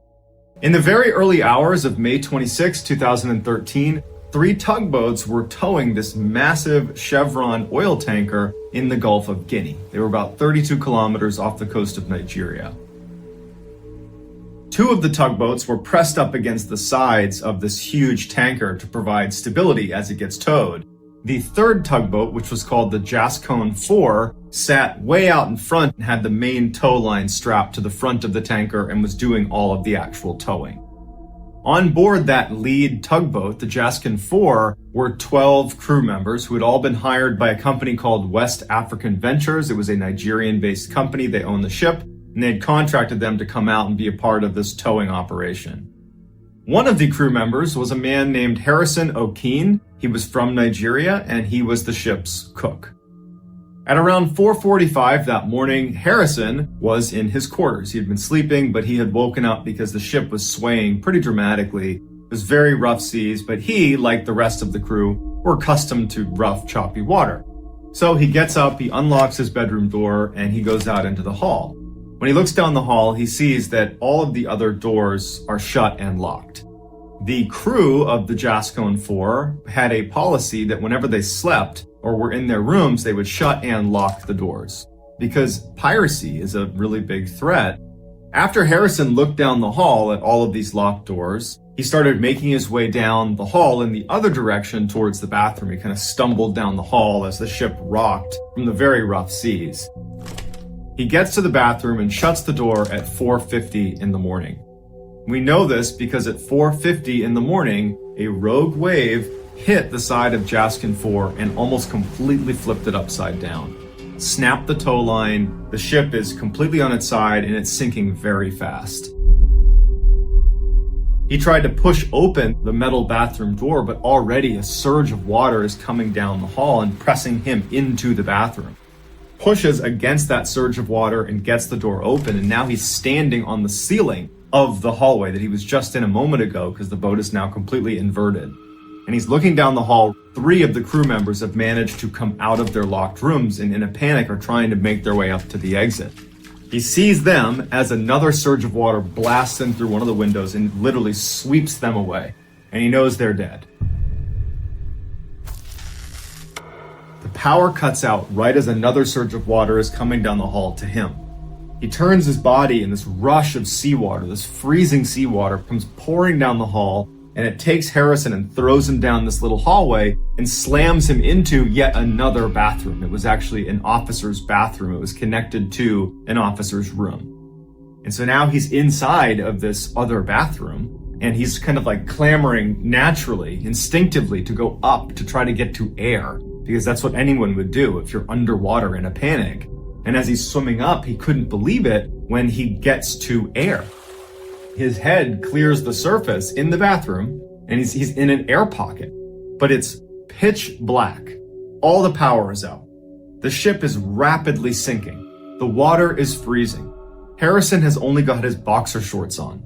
In the very early hours of May 26, 2013, 3 tugboats were towing this massive Chevron oil tanker in the Gulf of Guinea. They were about 32 kilometers off the coast of Nigeria. 2 of the tugboats were pressed up against the sides of this huge tanker to provide stability as it gets towed. The 3rd tugboat, which was called the Jackpot 4, sat way out in front and had the main tow line strapped to the front of the tanker and was doing all of the actual towing. On board that lead tugboat, the Jackpot 4, were 12 crew members who had all been hired by a company called West African Ventures. It was a Nigerian-based company. They owned the ship, and they had contracted them to come out and be a part of this towing operation. One of the crew members was a man named Harrison O'Keene. He was from Nigeria, and he was the ship's cook. At around 4:45 that morning, Harrison was in his quarters. He had been sleeping, but he had woken up because the ship was swaying pretty dramatically. It was very rough seas, but he, like the rest of the crew, were accustomed to rough, choppy water. So he gets up, he unlocks his bedroom door, and he goes out into the hall. When he looks down the hall, he sees that all of the other doors are shut and locked. The crew of the Jackpot 4 had a policy that whenever they slept or were in their rooms, they would shut and lock the doors, because piracy is a really big threat. After Harrison looked down the hall at all of these locked doors, he started making his way down the hall in the other direction towards the bathroom. He kind of stumbled down the hall as the ship rocked from the very rough seas. He gets to the bathroom and shuts the door at 4:50 in the morning. We know this because at 4:50 in the morning, a rogue wave hit the side of Jackpot 4 and almost completely flipped it upside down. Snapped the tow line, the ship is completely on its side and it's sinking very fast. He tried to push open the metal bathroom door, but already a surge of water is coming down the hall and pressing him into the bathroom. Pushes against that surge of water and gets the door open, and now he's standing on the ceiling of the hallway that he was just in a moment ago because the boat is now completely inverted. And he's looking down the hall. 3 of the crew members have managed to come out of their locked rooms and in a panic are trying to make their way up to the exit. He sees them as another surge of water blasts in through one of the windows and literally sweeps them away. And he knows they're dead. The power cuts out right as another surge of water is coming down the hall to him. He turns his body and this rush of seawater, this freezing seawater, comes pouring down the hall, and it takes Harrison and throws him down this little hallway and slams him into yet another bathroom. It was actually an officer's bathroom. It was connected to an officer's room. And so now he's inside of this other bathroom, and he's kind of like clamoring naturally, instinctively to go up to try to get to air, because that's what anyone would do if you're underwater in a panic. And as he's swimming up, he couldn't believe it when he gets to air. His head clears the surface in the bathroom, and he's in an air pocket, but it's pitch black. All the power is out. The ship is rapidly sinking. The water is freezing. Harrison has only got his boxer shorts on.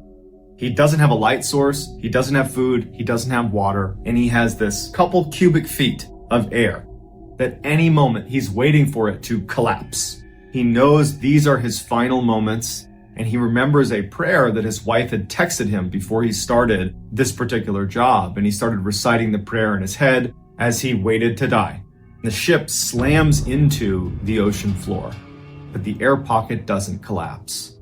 He doesn't have a light source, he doesn't have food, he doesn't have water, and he has this couple cubic feet of air that any moment he's waiting for it to collapse. He knows these are his final moments, and he remembers a prayer that his wife had texted him before he started this particular job, and he started reciting the prayer in his head as he waited to die. The ship slams into the ocean floor, but the air pocket doesn't collapse.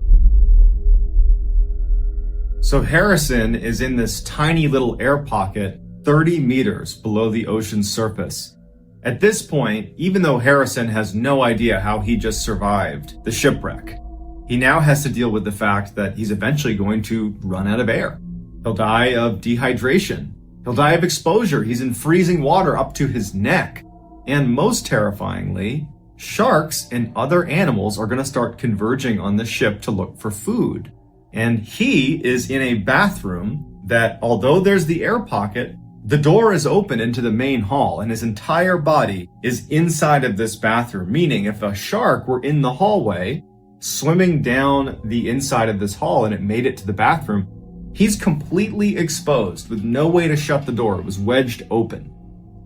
So Harrison is in this tiny little air pocket 30 meters below the ocean's surface. At this point, even though Harrison has no idea how he just survived the shipwreck, he now has to deal with the fact that he's eventually going to run out of air. He'll die of dehydration. He'll die of exposure. He's in freezing water up to his neck. And most terrifyingly, sharks and other animals are going to start converging on the ship to look for food. And he is in a bathroom that, although there's the air pocket, the door is open into the main hall, and his entire body is inside of this bathroom, meaning if a shark were in the hallway, swimming down the inside of this hall and it made it to the bathroom, he's completely exposed with no way to shut the door. It was wedged open.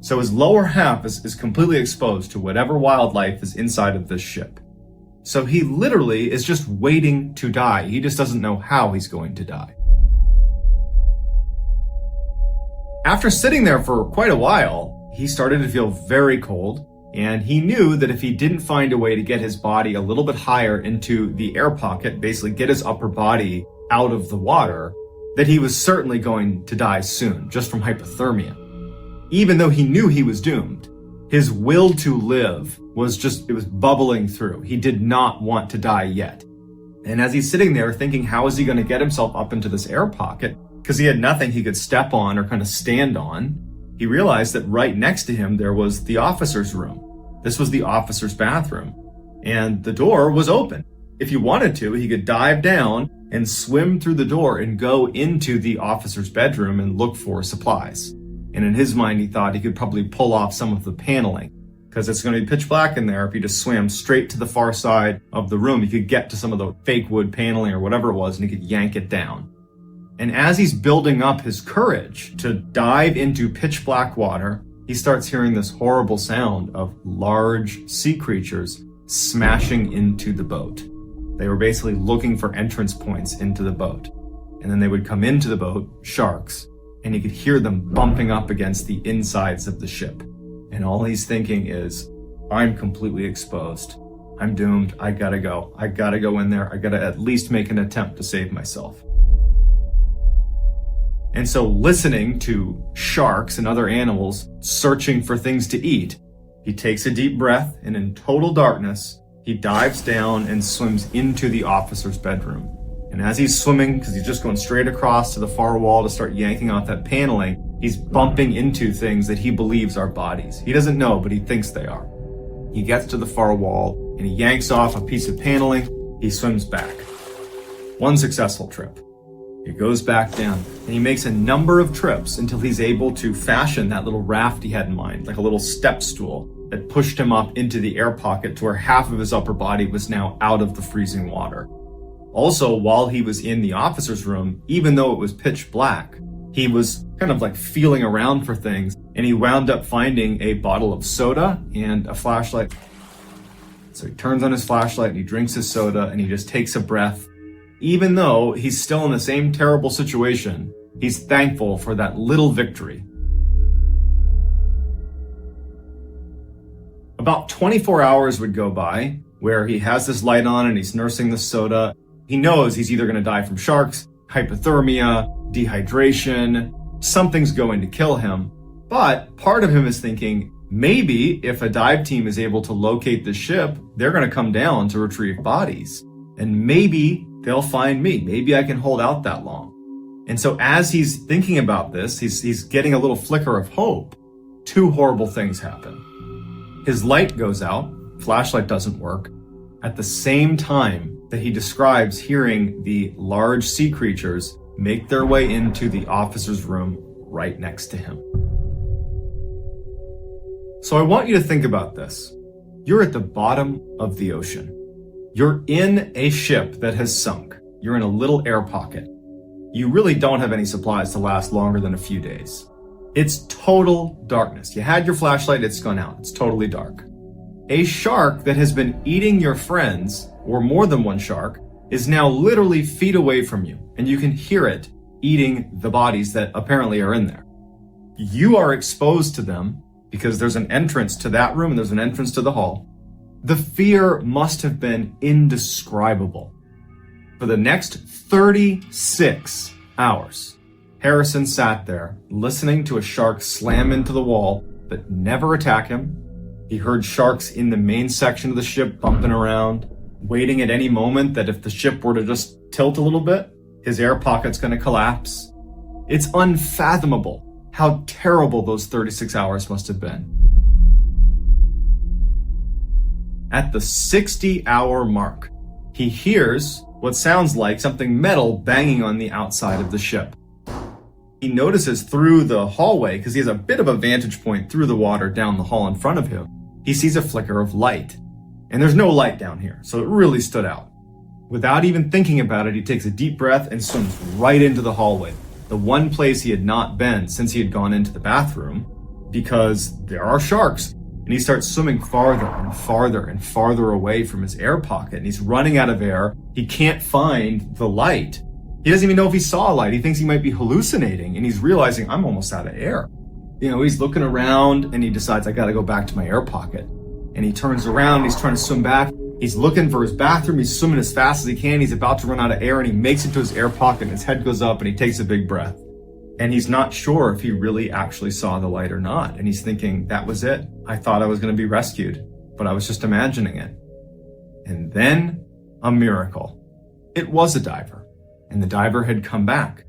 So his lower half is completely exposed to whatever wildlife is inside of this ship. So he literally is just waiting to die. He just doesn't know how he's going to die. After sitting there for quite a while, he started to feel very cold, and he knew that if he didn't find a way to get his body a little bit higher into the air pocket, basically get his upper body out of the water, that he was certainly going to die soon, just from hypothermia. Even though he knew he was doomed, his will to live it was bubbling through. He did not want to die yet. And as he's sitting there thinking, how is he going to get himself up into this air pocket? Because he had nothing he could step on or kind of stand on. He realized that right next to him, there was the officer's room. This was the officer's bathroom. And the door was open. If he wanted to, he could dive down and swim through the door and go into the officer's bedroom and look for supplies. And in his mind, he thought he could probably pull off some of the paneling, because it's going to be pitch black in there. If he just swam straight to the far side of the room, he could get to some of the fake wood paneling or whatever it was, and he could yank it down. And as he's building up his courage to dive into pitch black water, he starts hearing this horrible sound of large sea creatures smashing into the boat. They were basically looking for entrance points into the boat. And then they would come into the boat, sharks, and he could hear them bumping up against the insides of the ship. And all he's thinking is, I'm completely exposed. I'm doomed. I gotta go. I gotta go in there. I gotta at least make an attempt to save myself. And so, listening to sharks and other animals searching for things to eat, he takes a deep breath, and in total darkness, he dives down and swims into the officer's bedroom. And as he's swimming, because he's just going straight across to the far wall to start yanking off that paneling, he's bumping into things that he believes are bodies. He doesn't know, but he thinks they are. He gets to the far wall, and he yanks off a piece of paneling. He swims back. One successful trip. He goes back down, and he makes a number of trips until he's able to fashion that little raft he had in mind, like a little step stool that pushed him up into the air pocket to where half of his upper body was now out of the freezing water. Also, while he was in the officer's room, even though it was pitch black, he was kind of like feeling around for things, and he wound up finding a bottle of soda and a flashlight. So he turns on his flashlight and he drinks his soda and he just takes a breath. Even though he's still in the same terrible situation, he's thankful for that little victory. About 24 hours would go by where he has this light on and he's nursing the soda. He knows he's either going to die from sharks, hypothermia, dehydration, something's going to kill him. But part of him is thinking, maybe if a dive team is able to locate the ship, they're going to come down to retrieve bodies. And maybe they'll find me. Maybe I can hold out that long. And so as he's thinking about this, he's getting a little flicker of hope. Two horrible things happen. His light goes out, flashlight doesn't work, at the same time that he describes hearing the large sea creatures make their way into the officer's room right next to him. So I want you to think about this. You're at the bottom of the ocean. You're in a ship that has sunk. You're in a little air pocket. You really don't have any supplies to last longer than a few days. It's total darkness. You had your flashlight, it's gone out. It's totally dark. A shark that has been eating your friends, or more than one shark, is now literally feet away from you, and you can hear it eating the bodies that apparently are in there. You are exposed to them because there's an entrance to that room and there's an entrance to the hall. The fear must have been indescribable. For the next 36 hours, Harrison sat there listening to a shark slam into the wall but never attack him. He heard sharks in the main section of the ship bumping around, waiting at any moment that if the ship were to just tilt a little bit, his air pocket's going to collapse. It's unfathomable how terrible those 36 hours must have been. At the 60-hour mark, he hears what sounds like something metal banging on the outside of the ship. He notices through the hallway, because he has a bit of a vantage point through the water down the hall in front of him, he sees a flicker of light. And there's no light down here, so it really stood out. Without even thinking about it, he takes a deep breath and swims right into the hallway, the one place he had not been since he had gone into the bathroom, because there are sharks. And he starts swimming farther and farther and farther away from his air pocket, and he's running out of air. He can't find the light. He doesn't even know if he saw a light. He thinks he might be hallucinating, and he's realizing, I'm almost out of air. He's looking around, and he decides, I gotta go back to my air pocket. And he turns around, he's trying to swim back. He's looking for his bathroom. He's swimming as fast as he can. He's about to run out of air, and he makes it to his air pocket, and his head goes up, and he takes a big breath. And he's not sure if he really actually saw the light or not. And he's thinking, that was it. I thought I was going to be rescued, but I was just imagining it. And then a miracle. It was a diver, and the diver had come back.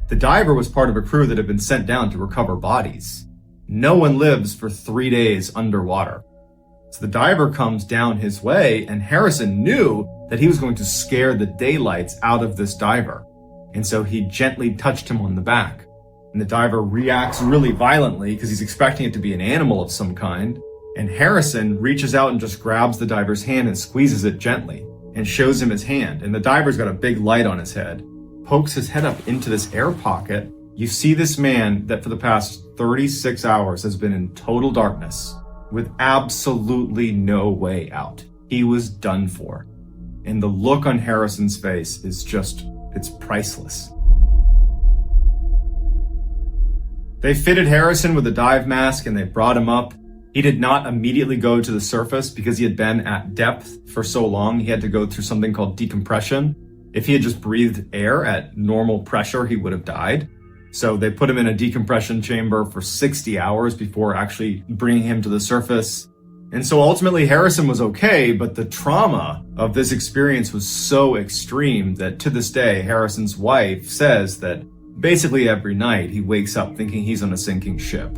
The diver was part of a crew that had been sent down to recover bodies. No one lives for 3 days underwater. So the diver comes down his way, and Harrison knew that he was going to scare the daylights out of this diver. And so he gently touched him on the back. And the diver reacts really violently because he's expecting it to be an animal of some kind. And Harrison reaches out and just grabs the diver's hand and squeezes it gently and shows him his hand. And the diver's got a big light on his head, pokes his head up into this air pocket. You see this man that for the past 36 hours has been in total darkness with absolutely no way out. He was done for. And the look on Harrison's face is just, it's priceless. They fitted Harrison with a dive mask and they brought him up. He did not immediately go to the surface because he had been at depth for so long. He had to go through something called decompression. If he had just breathed air at normal pressure, he would have died. So they put him in a decompression chamber for 60 hours before actually bringing him to the surface. And so ultimately Harrison was okay, but the trauma of this experience was so extreme that to this day, Harrison's wife says that basically every night he wakes up thinking he's on a sinking ship.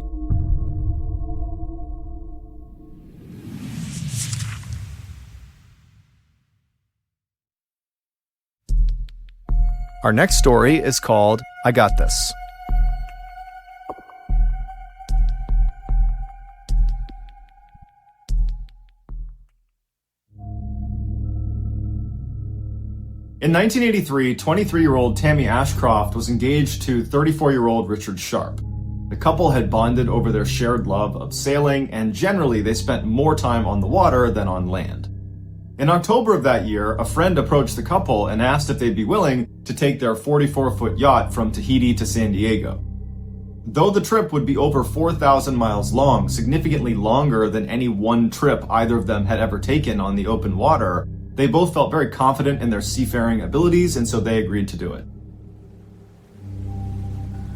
Our next story is called I Got This. In 1983, 23-year-old Tammy Ashcroft was engaged to 34-year-old Richard Sharp. The couple had bonded over their shared love of sailing, and generally they spent more time on the water than on land. In October of that year, a friend approached the couple and asked if they'd be willing to take their 44-foot yacht from Tahiti to San Diego. Though the trip would be over 4,000 miles long, significantly longer than any one trip either of them had ever taken on the open water, they both felt very confident in their seafaring abilities, and so they agreed to do it.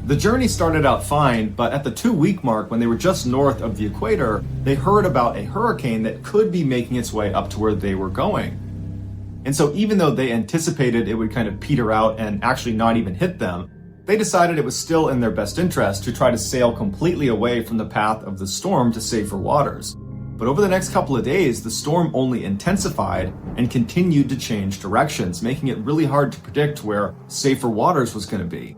The journey started out fine, but at the 2-week mark, when they were just north of the equator, they heard about a hurricane that could be making its way up to where they were going. And so even though they anticipated it would kind of peter out and actually not even hit them, they decided it was still in their best interest to try to sail completely away from the path of the storm to safer waters. But over the next couple of days, the storm only intensified and continued to change directions, making it really hard to predict where safer waters was going to be.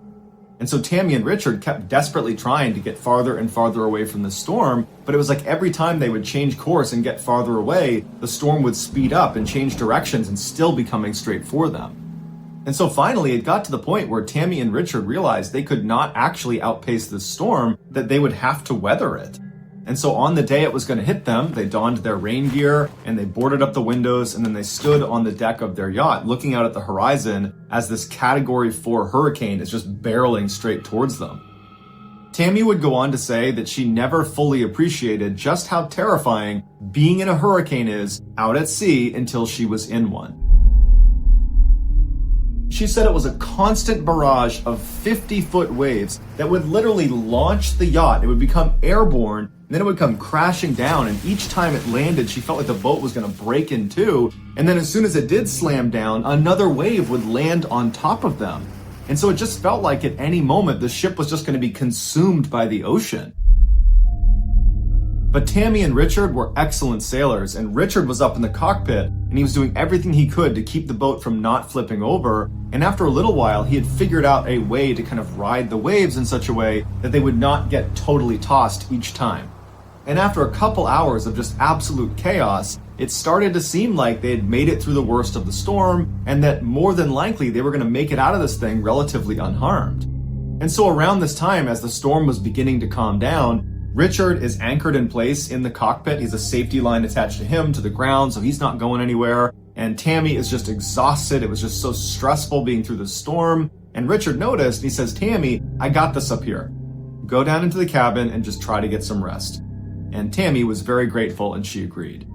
And so Tammy and Richard kept desperately trying to get farther and farther away from the storm, but it was like every time they would change course and get farther away, the storm would speed up and change directions and still be coming straight for them. And so finally it got to the point where Tammy and Richard realized they could not actually outpace the storm, that they would have to weather it. And so on the day it was going to hit them, they donned their rain gear and they boarded up the windows, and then they stood on the deck of their yacht looking out at the horizon as this Category 4 hurricane is just barreling straight towards them. Tammy would go on to say that she never fully appreciated just how terrifying being in a hurricane is out at sea until she was in one. She said it was a constant barrage of 50-foot waves that would literally launch the yacht. It would become airborne, and then it would come crashing down, and each time it landed, she felt like the boat was going to break in two, and then as soon as it did slam down, another wave would land on top of them. And so it just felt like at any moment, the ship was just going to be consumed by the ocean. But Tammy and Richard were excellent sailors, and Richard was up in the cockpit, and he was doing everything he could to keep the boat from not flipping over, and after a little while, he had figured out a way to kind of ride the waves in such a way that they would not get totally tossed each time. And after a couple hours of just absolute chaos, it started to seem like they had made it through the worst of the storm, and that more than likely they were going to make it out of this thing relatively unharmed. And so around this time, as the storm was beginning to calm down, Richard is anchored in place in the cockpit. He's a safety line attached to him to the ground, so he's not going anywhere. And Tammy is just exhausted. It was just so stressful being through the storm. And Richard noticed, and he says, "Tammy, I got this up here. Go down into the cabin and just try to get some rest." And Tammy was very grateful, and she agreed.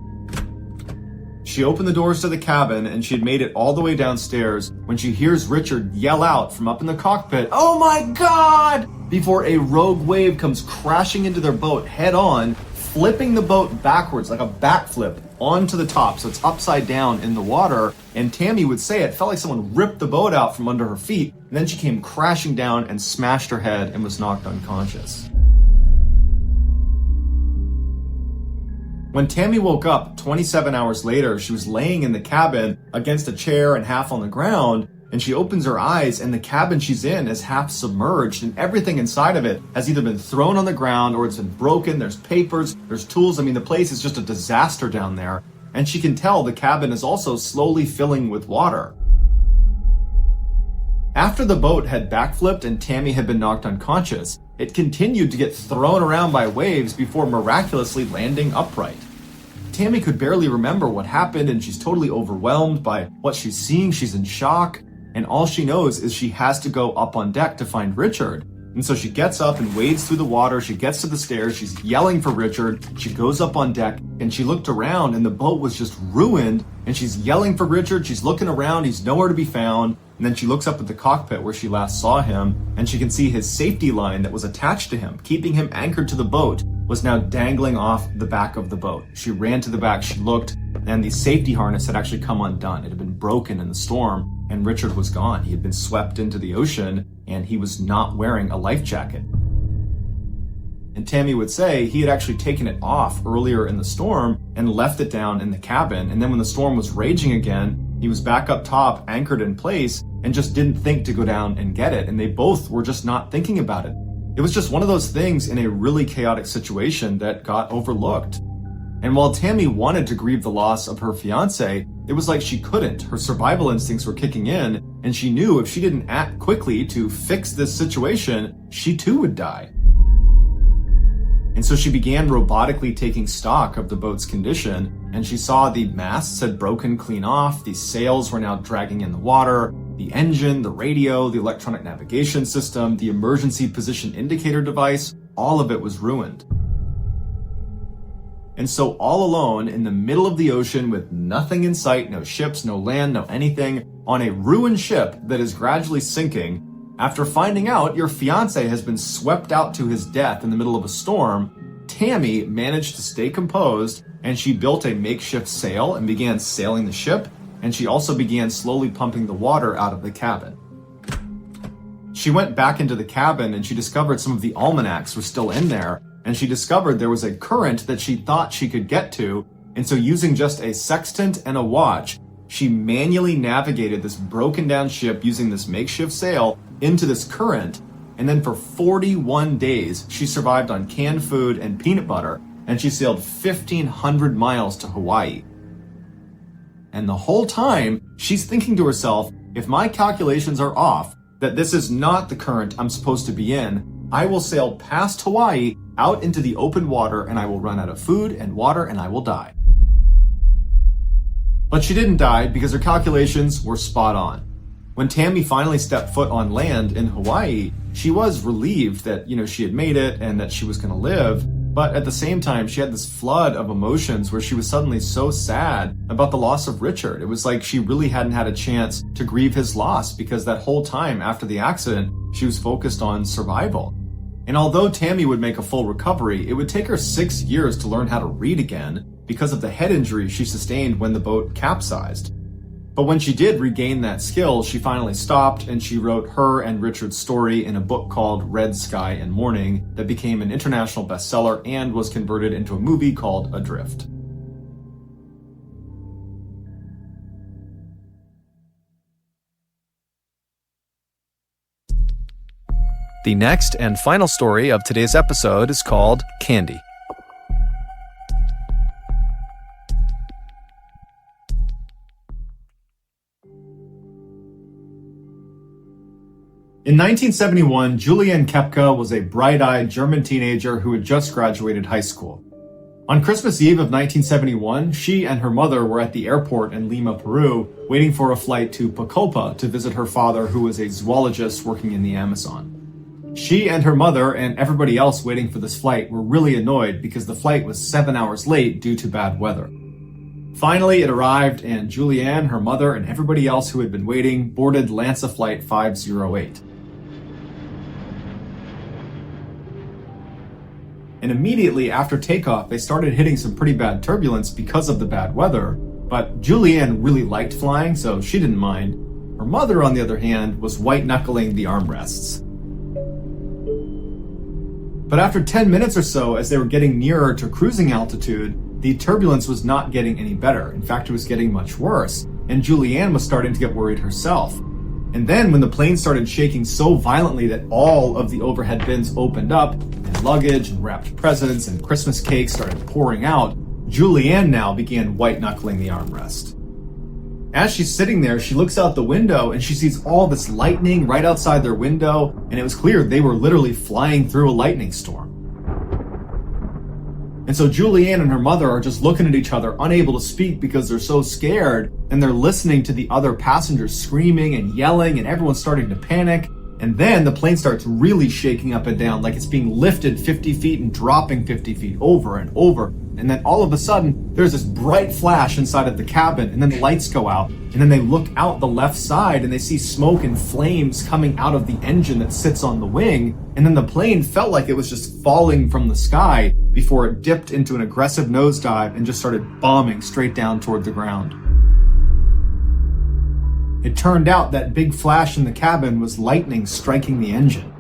She opened the doors to the cabin, and she had made it all the way downstairs when she hears Richard yell out from up in the cockpit, "Oh my God!" before a rogue wave comes crashing into their boat head on, flipping the boat backwards like a backflip onto the top, so it's upside down in the water. And Tammy would say it felt like someone ripped the boat out from under her feet, and then she came crashing down and smashed her head and was knocked unconscious. When Tammy woke up 27 hours later, she was laying in the cabin against a chair and half on the ground, and she opens her eyes, and the cabin she's in is half submerged, and everything inside of it has either been thrown on the ground or it's been broken. There's papers, there's tools. I mean, the place is just a disaster down there. And she can tell the cabin is also slowly filling with water. After the boat had backflipped and Tammy had been knocked unconscious, it continued to get thrown around by waves before miraculously landing upright. Tammy could barely remember what happened, and she's totally overwhelmed by what she's seeing. She's in shock. And all she knows is she has to go up on deck to find Richard. And so she gets up and wades through the water. She gets to the stairs. She's yelling for Richard. She goes up on deck, and she looked around, and the boat was just ruined. And she's yelling for Richard. She's looking around. He's nowhere to be found. And then she looks up at the cockpit where she last saw him, and she can see his safety line that was attached to him, keeping him anchored to the boat, was now dangling off the back of the boat. She ran to the back. She looked, and the safety harness had actually come undone. It had been broken in the storm. And Richard was gone. He had been swept into the ocean, and he was not wearing a life jacket. And Tammy would say he had actually taken it off earlier in the storm and left it down in the cabin. And then when the storm was raging again, he was back up top, anchored in place, and just didn't think to go down and get it. And they both were just not thinking about it. It was just one of those things in a really chaotic situation that got overlooked. And while Tammy wanted to grieve the loss of her fiancé, it was like she couldn't. Her survival instincts were kicking in, and she knew if she didn't act quickly to fix this situation, she too would die. And so she began robotically taking stock of the boat's condition, and she saw the masts had broken clean off, the sails were now dragging in the water, the engine, the radio, the electronic navigation system, the emergency position indicator device, all of it was ruined. And so all alone in the middle of the ocean with nothing in sight, no ships, no land, no anything, on a ruined ship that is gradually sinking, after finding out your fiancé has been swept out to his death in the middle of a storm, Tammy managed to stay composed, and she built a makeshift sail and began sailing the ship, and she also began slowly pumping the water out of the cabin. She went back into the cabin, and she discovered some of the almanacs were still in there, and she discovered there was a current that she thought she could get to, and so using just a sextant and a watch, she manually navigated this broken down ship using this makeshift sail into this current, And then for 41 days, she survived on canned food and peanut butter, and she sailed 1,500 miles to Hawaii. And the whole time, she's thinking to herself, if my calculations are off, that this is not the current I'm supposed to be in, I will sail past Hawaii out into the open water, and I will run out of food and water, and I will die. But she didn't die because her calculations were spot on. When Tammy finally stepped foot on land in Hawaii, she was relieved that, she had made it and that she was going to live. But at the same time, she had this flood of emotions where she was suddenly so sad about the loss of Richard. It was like she really hadn't had a chance to grieve his loss because that whole time after the accident, she was focused on survival. And although Tammy would make a full recovery, it would take her 6 years to learn how to read again because of the head injury she sustained when the boat capsized. But when she did regain that skill, she finally stopped and she wrote her and Richard's story in a book called Red Sky and Morning that became an international bestseller and was converted into a movie called Adrift. The next and final story of today's episode is called Candy. In 1971, Julianne Kepka was a bright-eyed German teenager who had just graduated high school. On Christmas Eve of 1971, she and her mother were at the airport in Lima, Peru, waiting for a flight to Pucallpa to visit her father, who was a zoologist working in the Amazon. She and her mother and everybody else waiting for this flight were really annoyed because the flight was 7 hours late due to bad weather. Finally, it arrived, and Julianne, her mother, and everybody else who had been waiting boarded Lanza Flight 508. And immediately after takeoff, they started hitting some pretty bad turbulence because of the bad weather. But Julianne really liked flying, so she didn't mind. Her mother, on the other hand, was white-knuckling the armrests. But after 10 minutes or so, as they were getting nearer to cruising altitude, the turbulence was not getting any better. In fact, it was getting much worse, and Julianne was starting to get worried herself. And then when the plane started shaking so violently that all of the overhead bins opened up, and luggage and wrapped presents and Christmas cakes started pouring out, Julianne now began white-knuckling the armrest. As she's sitting there, she looks out the window and she sees all this lightning right outside their window, and it was clear they were literally flying through a lightning storm. And so Julianne and her mother are just looking at each other, unable to speak because they're so scared, and they're listening to the other passengers screaming and yelling, and everyone's starting to panic. And then the plane starts really shaking up and down, like it's being lifted 50 feet and dropping 50 feet over and over. And then all of a sudden, there's this bright flash inside of the cabin, and then the lights go out, and then they look out the left side and they see smoke and flames coming out of the engine that sits on the wing, and then the plane felt like it was just falling from the sky before it dipped into an aggressive nosedive and just started bombing straight down toward the ground. It turned out that big flash in the cabin was lightning striking the engine.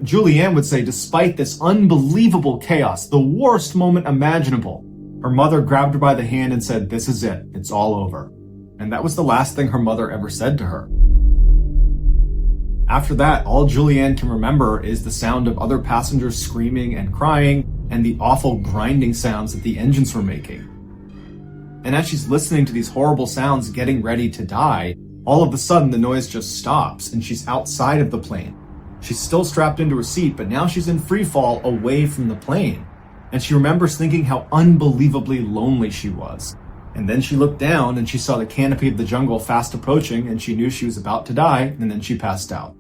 Julianne would say, despite this unbelievable chaos, the worst moment imaginable, her mother grabbed her by the hand and said, "This is it. It's all over." And that was the last thing her mother ever said to her. After that, all Julianne can remember is the sound of other passengers screaming and crying and the awful grinding sounds that the engines were making. And as she's listening to these horrible sounds getting ready to die, all of a sudden the noise just stops and she's outside of the plane. She's still strapped into her seat, but now she's in free fall away from the plane. And she remembers thinking how unbelievably lonely she was. And then she looked down and she saw the canopy of the jungle fast approaching, and she knew she was about to die, and then she passed out.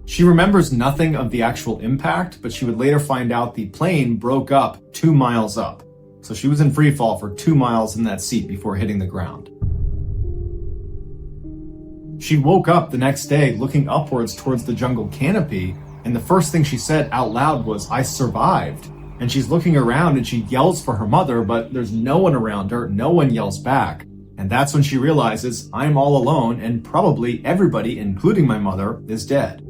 She remembers nothing of the actual impact, but she would later find out the plane broke up 2 miles up. So she was in free fall for 2 miles in that seat before hitting the ground. She woke up the next day looking upwards towards the jungle canopy, and the first thing she said out loud was, "I survived." And she's looking around and she yells for her mother, but there's no one around her, no one yells back. And that's when she realizes, I'm all alone, and probably everybody, including my mother, is dead.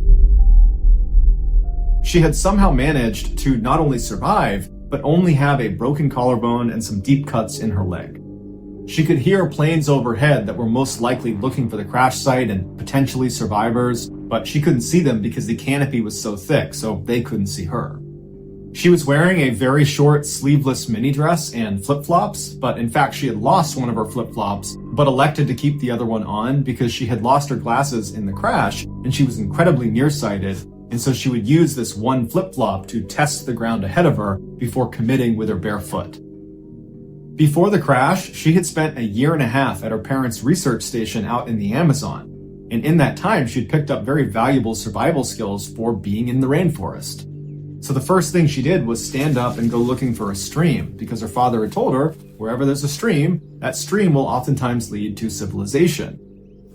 She had somehow managed to not only survive, but only have a broken collarbone and some deep cuts in her leg. She could hear planes overhead that were most likely looking for the crash site and potentially survivors, but she couldn't see them because the canopy was so thick, so they couldn't see her. She was wearing a very short sleeveless mini dress and flip-flops, but in fact she had lost one of her flip-flops, but elected to keep the other one on because she had lost her glasses in the crash and she was incredibly nearsighted, and so she would use this one flip-flop to test the ground ahead of her before committing with her bare foot. Before the crash, she had spent a year and a half at her parents' research station out in the Amazon, and in that time she'd picked up very valuable survival skills for being in the rainforest. So the first thing she did was stand up and go looking for a stream, because her father had told her, wherever there's a stream, that stream will oftentimes lead to civilization.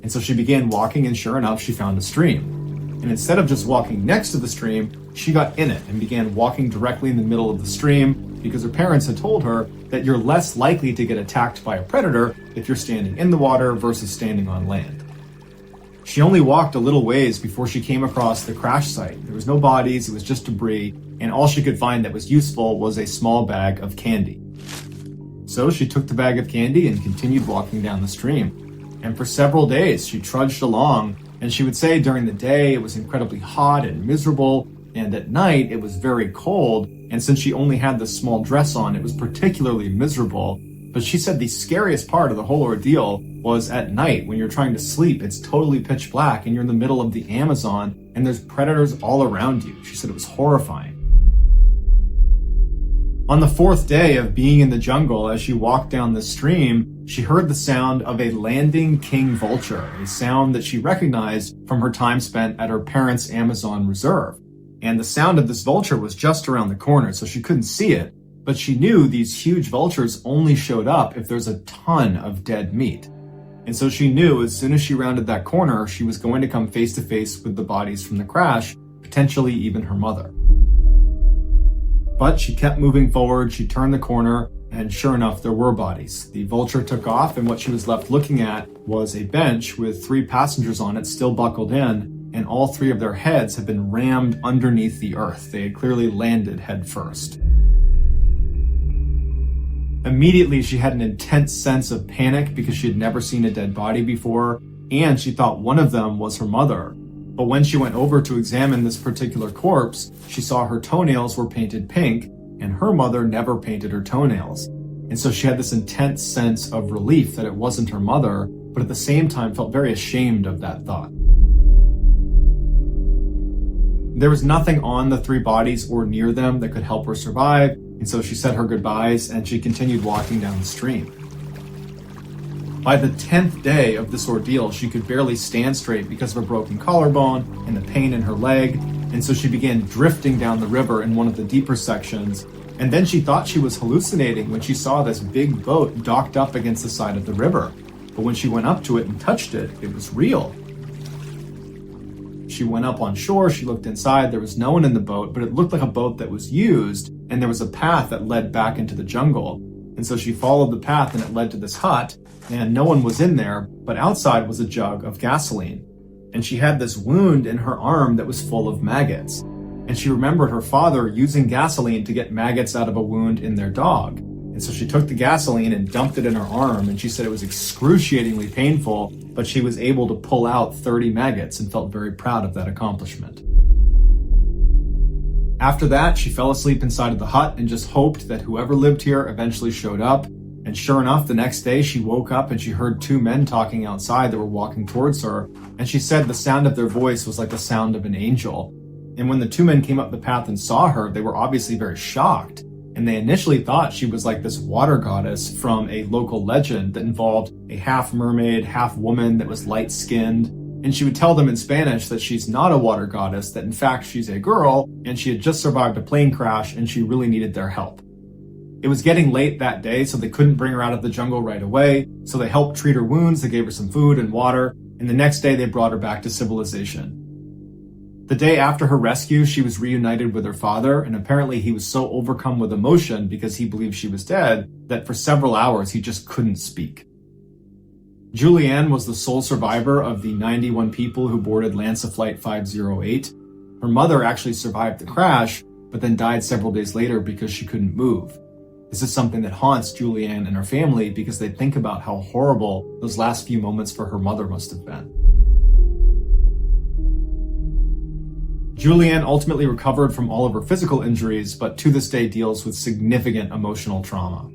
And so she began walking, and sure enough, she found a stream. And instead of just walking next to the stream, she got in it and began walking directly in the middle of the stream, because her parents had told her that you're less likely to get attacked by a predator if you're standing in the water versus standing on land. She only walked a little ways before she came across the crash site. There was no bodies, it was just debris, and all she could find that was useful was a small bag of candy. So she took the bag of candy and continued walking down the stream. And for several days she trudged along, and she would say during the day it was incredibly hot and miserable, and at night it was very cold, and since she only had this small dress on, it was particularly miserable. But she said the scariest part of the whole ordeal was at night when you're trying to sleep, it's totally pitch black and you're in the middle of the Amazon and there's predators all around you. She said it was horrifying. On the fourth day of being in the jungle, as she walked down the stream, she heard the sound of a landing king vulture, a sound that she recognized from her time spent at her parents' Amazon reserve. And the sound of this vulture was just around the corner, so she couldn't see it, but she knew these huge vultures only showed up if there's a ton of dead meat. And so she knew as soon as she rounded that corner, she was going to come face to face with the bodies from the crash, potentially even her mother. But she kept moving forward, she turned the corner, and sure enough, there were bodies. The vulture took off, and what she was left looking at was a bench with 3 passengers on it still buckled in, and all 3 of their heads had been rammed underneath the earth. They had clearly landed head first. Immediately, she had an intense sense of panic because she had never seen a dead body before, and she thought one of them was her mother. But when she went over to examine this particular corpse, she saw her toenails were painted pink, and her mother never painted her toenails. And so she had this intense sense of relief that it wasn't her mother, but at the same time felt very ashamed of that thought. There was nothing on the 3 bodies or near them that could help her survive, and so she said her goodbyes and she continued walking down the stream. By the 10th day of this ordeal, she could barely stand straight because of a broken collarbone and the pain in her leg, and so she began drifting down the river in one of the deeper sections, and then she thought she was hallucinating when she saw this big boat docked up against the side of the river. But when she went up to it and touched it, it was real. She went up on shore, she looked inside, there was no one in the boat, but it looked like a boat that was used, and there was a path that led back into the jungle. And so she followed the path and it led to this hut, and no one was in there, but outside was a jug of gasoline. And she had this wound in her arm that was full of maggots. And she remembered her father using gasoline to get maggots out of a wound in their dog. And so she took the gasoline and dumped it in her arm, and she said it was excruciatingly painful, but she was able to pull out 30 maggots and felt very proud of that accomplishment. After that, she fell asleep inside of the hut and just hoped that whoever lived here eventually showed up. And sure enough, the next day she woke up and she heard 2 men talking outside that were walking towards her. And she said the sound of their voice was like the sound of an angel. And when the 2 men came up the path and saw her, they were obviously very shocked. And they initially thought she was like this water goddess from a local legend that involved a half mermaid, half woman that was light-skinned. And she would tell them in Spanish that she's not a water goddess, that in fact she's a girl, and she had just survived a plane crash and she really needed their help. It was getting late that day, so they couldn't bring her out of the jungle right away, so they helped treat her wounds, they gave her some food and water, and the next day they brought her back to civilization. The day after her rescue, she was reunited with her father, and apparently he was so overcome with emotion because he believed she was dead that for several hours he just couldn't speak. Julianne was the sole survivor of the 91 people who boarded Lanza Flight 508. Her mother actually survived the crash, but then died several days later because she couldn't move. This is something that haunts Julianne and her family because they think about how horrible those last few moments for her mother must have been. Julianne ultimately recovered from all of her physical injuries, but to this day deals with significant emotional trauma.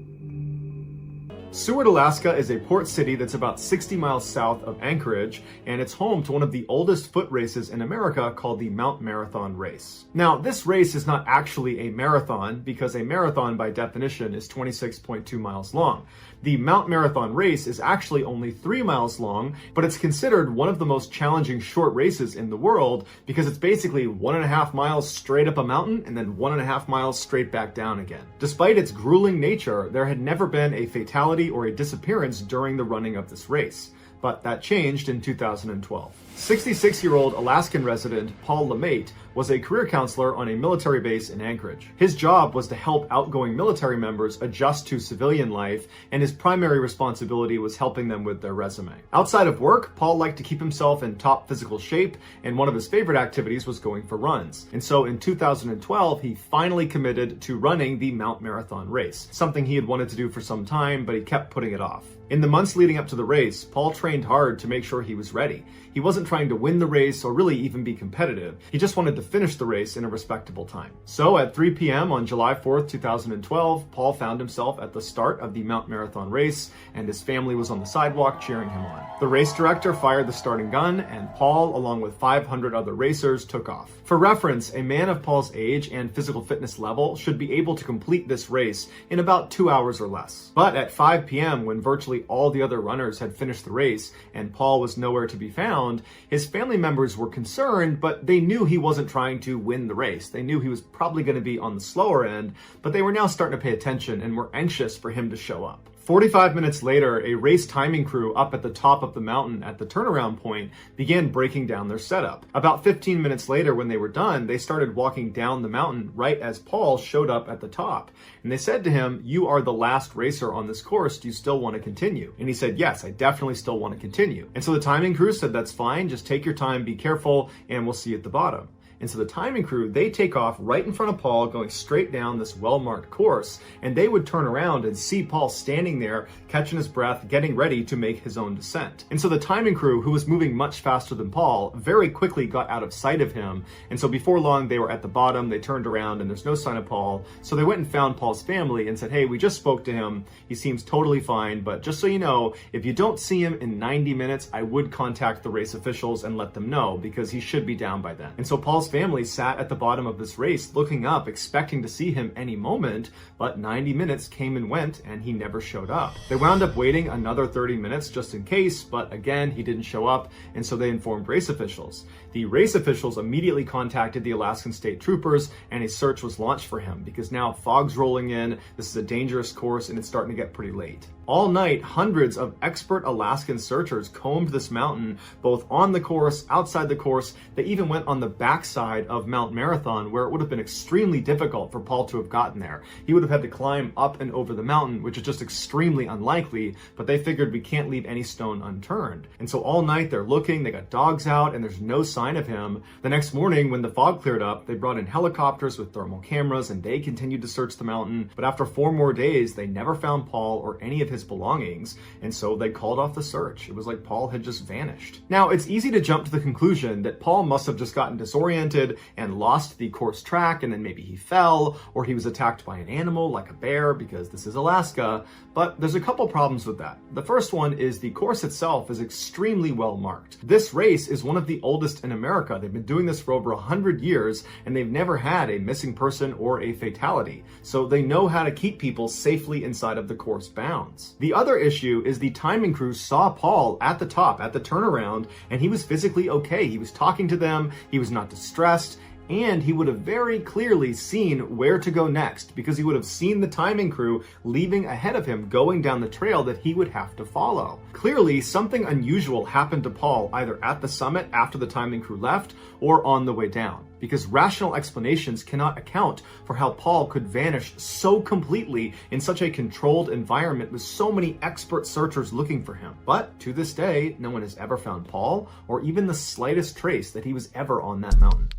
Seward, Alaska is a port city that's about 60 miles south of Anchorage, and it's home to one of the oldest foot races in America called the Mount Marathon Race. Now, this race is not actually a marathon because a marathon by definition is 26.2 miles long. The Mount Marathon Race is actually only 3 miles long, but it's considered one of the most challenging short races in the world because it's basically 1.5 miles straight up a mountain and then 1.5 miles straight back down again. Despite its grueling nature, there had never been a fatality or a disappearance during the running of this race, but that changed in 2012. 66-year-old Alaskan resident Paul LeMaitre was a career counselor on a military base in Anchorage. His job was to help outgoing military members adjust to civilian life, and his primary responsibility was helping them with their resume. Outside of work, Paul liked to keep himself in top physical shape, and one of his favorite activities was going for runs. And so in 2012, he finally committed to running the Mount Marathon Race, something he had wanted to do for some time, but he kept putting it off. In the months leading up to the race, Paul trained hard to make sure he was ready. He wasn't trying to win the race or really even be competitive. He just wanted to finish the race in a respectable time. So at 3 p.m. on July 4th, 2012, Paul found himself at the start of the Mount Marathon Race, and his family was on the sidewalk cheering him on. The race director fired the starting gun, and Paul, along with 500 other racers, took off. For reference, a man of Paul's age and physical fitness level should be able to complete this race in about 2 hours or less. But at 5 p.m., when virtually all the other runners had finished the race and Paul was nowhere to be found, his family members were concerned, but they knew he wasn't trying to win the race. They knew he was probably going to be on the slower end, but they were now starting to pay attention and were anxious for him to show up. 45 minutes later, a race timing crew up at the top of the mountain at the turnaround point began breaking down their setup. About 15 minutes later, when they were done, they started walking down the mountain right as Paul showed up at the top. And they said to him, "You are the last racer on this course. Do you still want to continue?" And he said, "Yes, I definitely still want to continue." And so the timing crew said, "That's fine. Just take your time, be careful, and we'll see you at the bottom." And so the timing crew, they take off right in front of Paul, going straight down this well-marked course, and they would turn around and see Paul standing there, catching his breath, getting ready to make his own descent. And so the timing crew, who was moving much faster than Paul, very quickly got out of sight of him. And so before long, they were at the bottom, they turned around, and there's no sign of Paul. So they went and found Paul's family and said, "Hey, we just spoke to him. He seems totally fine, but just so you know, if you don't see him in 90 minutes, I would contact the race officials and let them know, because he should be down by then." And so Paul's family sat at the bottom of this race looking up, expecting to see him any moment, but 90 minutes came and went and he never showed up. They wound up waiting another 30 minutes just in case, but again, he didn't show up, and so they informed race officials. The race officials immediately contacted the Alaskan State Troopers, and a search was launched for him because now fog's rolling in, this is a dangerous course, and it's starting to get pretty late. All night, hundreds of expert Alaskan searchers combed this mountain, both on the course, outside the course. They even went on the backside of Mount Marathon, where it would have been extremely difficult for Paul to have gotten there. He would have had to climb up and over the mountain, which is just extremely unlikely, but they figured we can't leave any stone unturned. And so all night they're looking, they got dogs out, and there's no sign of him. The next morning, when the fog cleared up, they brought in helicopters with thermal cameras, and they continued to search the mountain. But after 4 more days, they never found Paul or any of his belongings, and so they called off the search. It was like Paul had just vanished. Now, it's easy to jump to the conclusion that Paul must have just gotten disoriented and lost the course track, and then maybe he fell, or he was attacked by an animal like a bear, because this is Alaska. But there's a couple problems with that. The first one is the course itself is extremely well marked. This race is one of the oldest in America. They've been doing this for over 100 years, and they've never had a missing person or a fatality. So they know how to keep people safely inside of the course bounds. The other issue is the timing crew saw Paul at the top, at the turnaround, and he was physically okay. He was talking to them, he was not distressed, and he would have very clearly seen where to go next, because he would have seen the timing crew leaving ahead of him, going down the trail that he would have to follow. Clearly, something unusual happened to Paul either at the summit after the timing crew left or on the way down, because rational explanations cannot account for how Paul could vanish so completely in such a controlled environment with so many expert searchers looking for him. But to this day, no one has ever found Paul or even the slightest trace that he was ever on that mountain.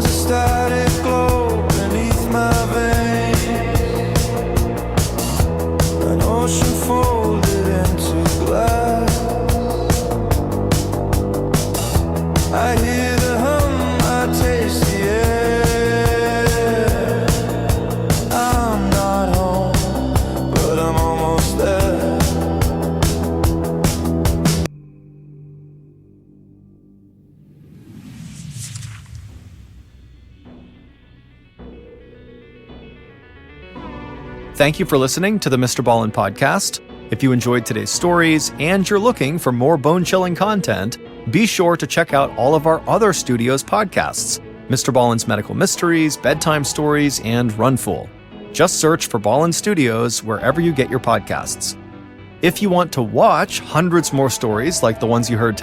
There's a static glow beneath my veins, an ocean folded into glass. I hear the hum, I taste the air. I'm not home, but I'm almost there. Thank you for listening to the Mr. Ballin podcast. If you enjoyed today's stories and you're looking for more bone-chilling content, be sure to check out all of our other studios podcasts, Mr. Ballen's Medical Mysteries, Bedtime Stories, and Runful. Just search for Ballin Studios wherever you get your podcasts. If you want to watch hundreds more stories like the ones you heard today,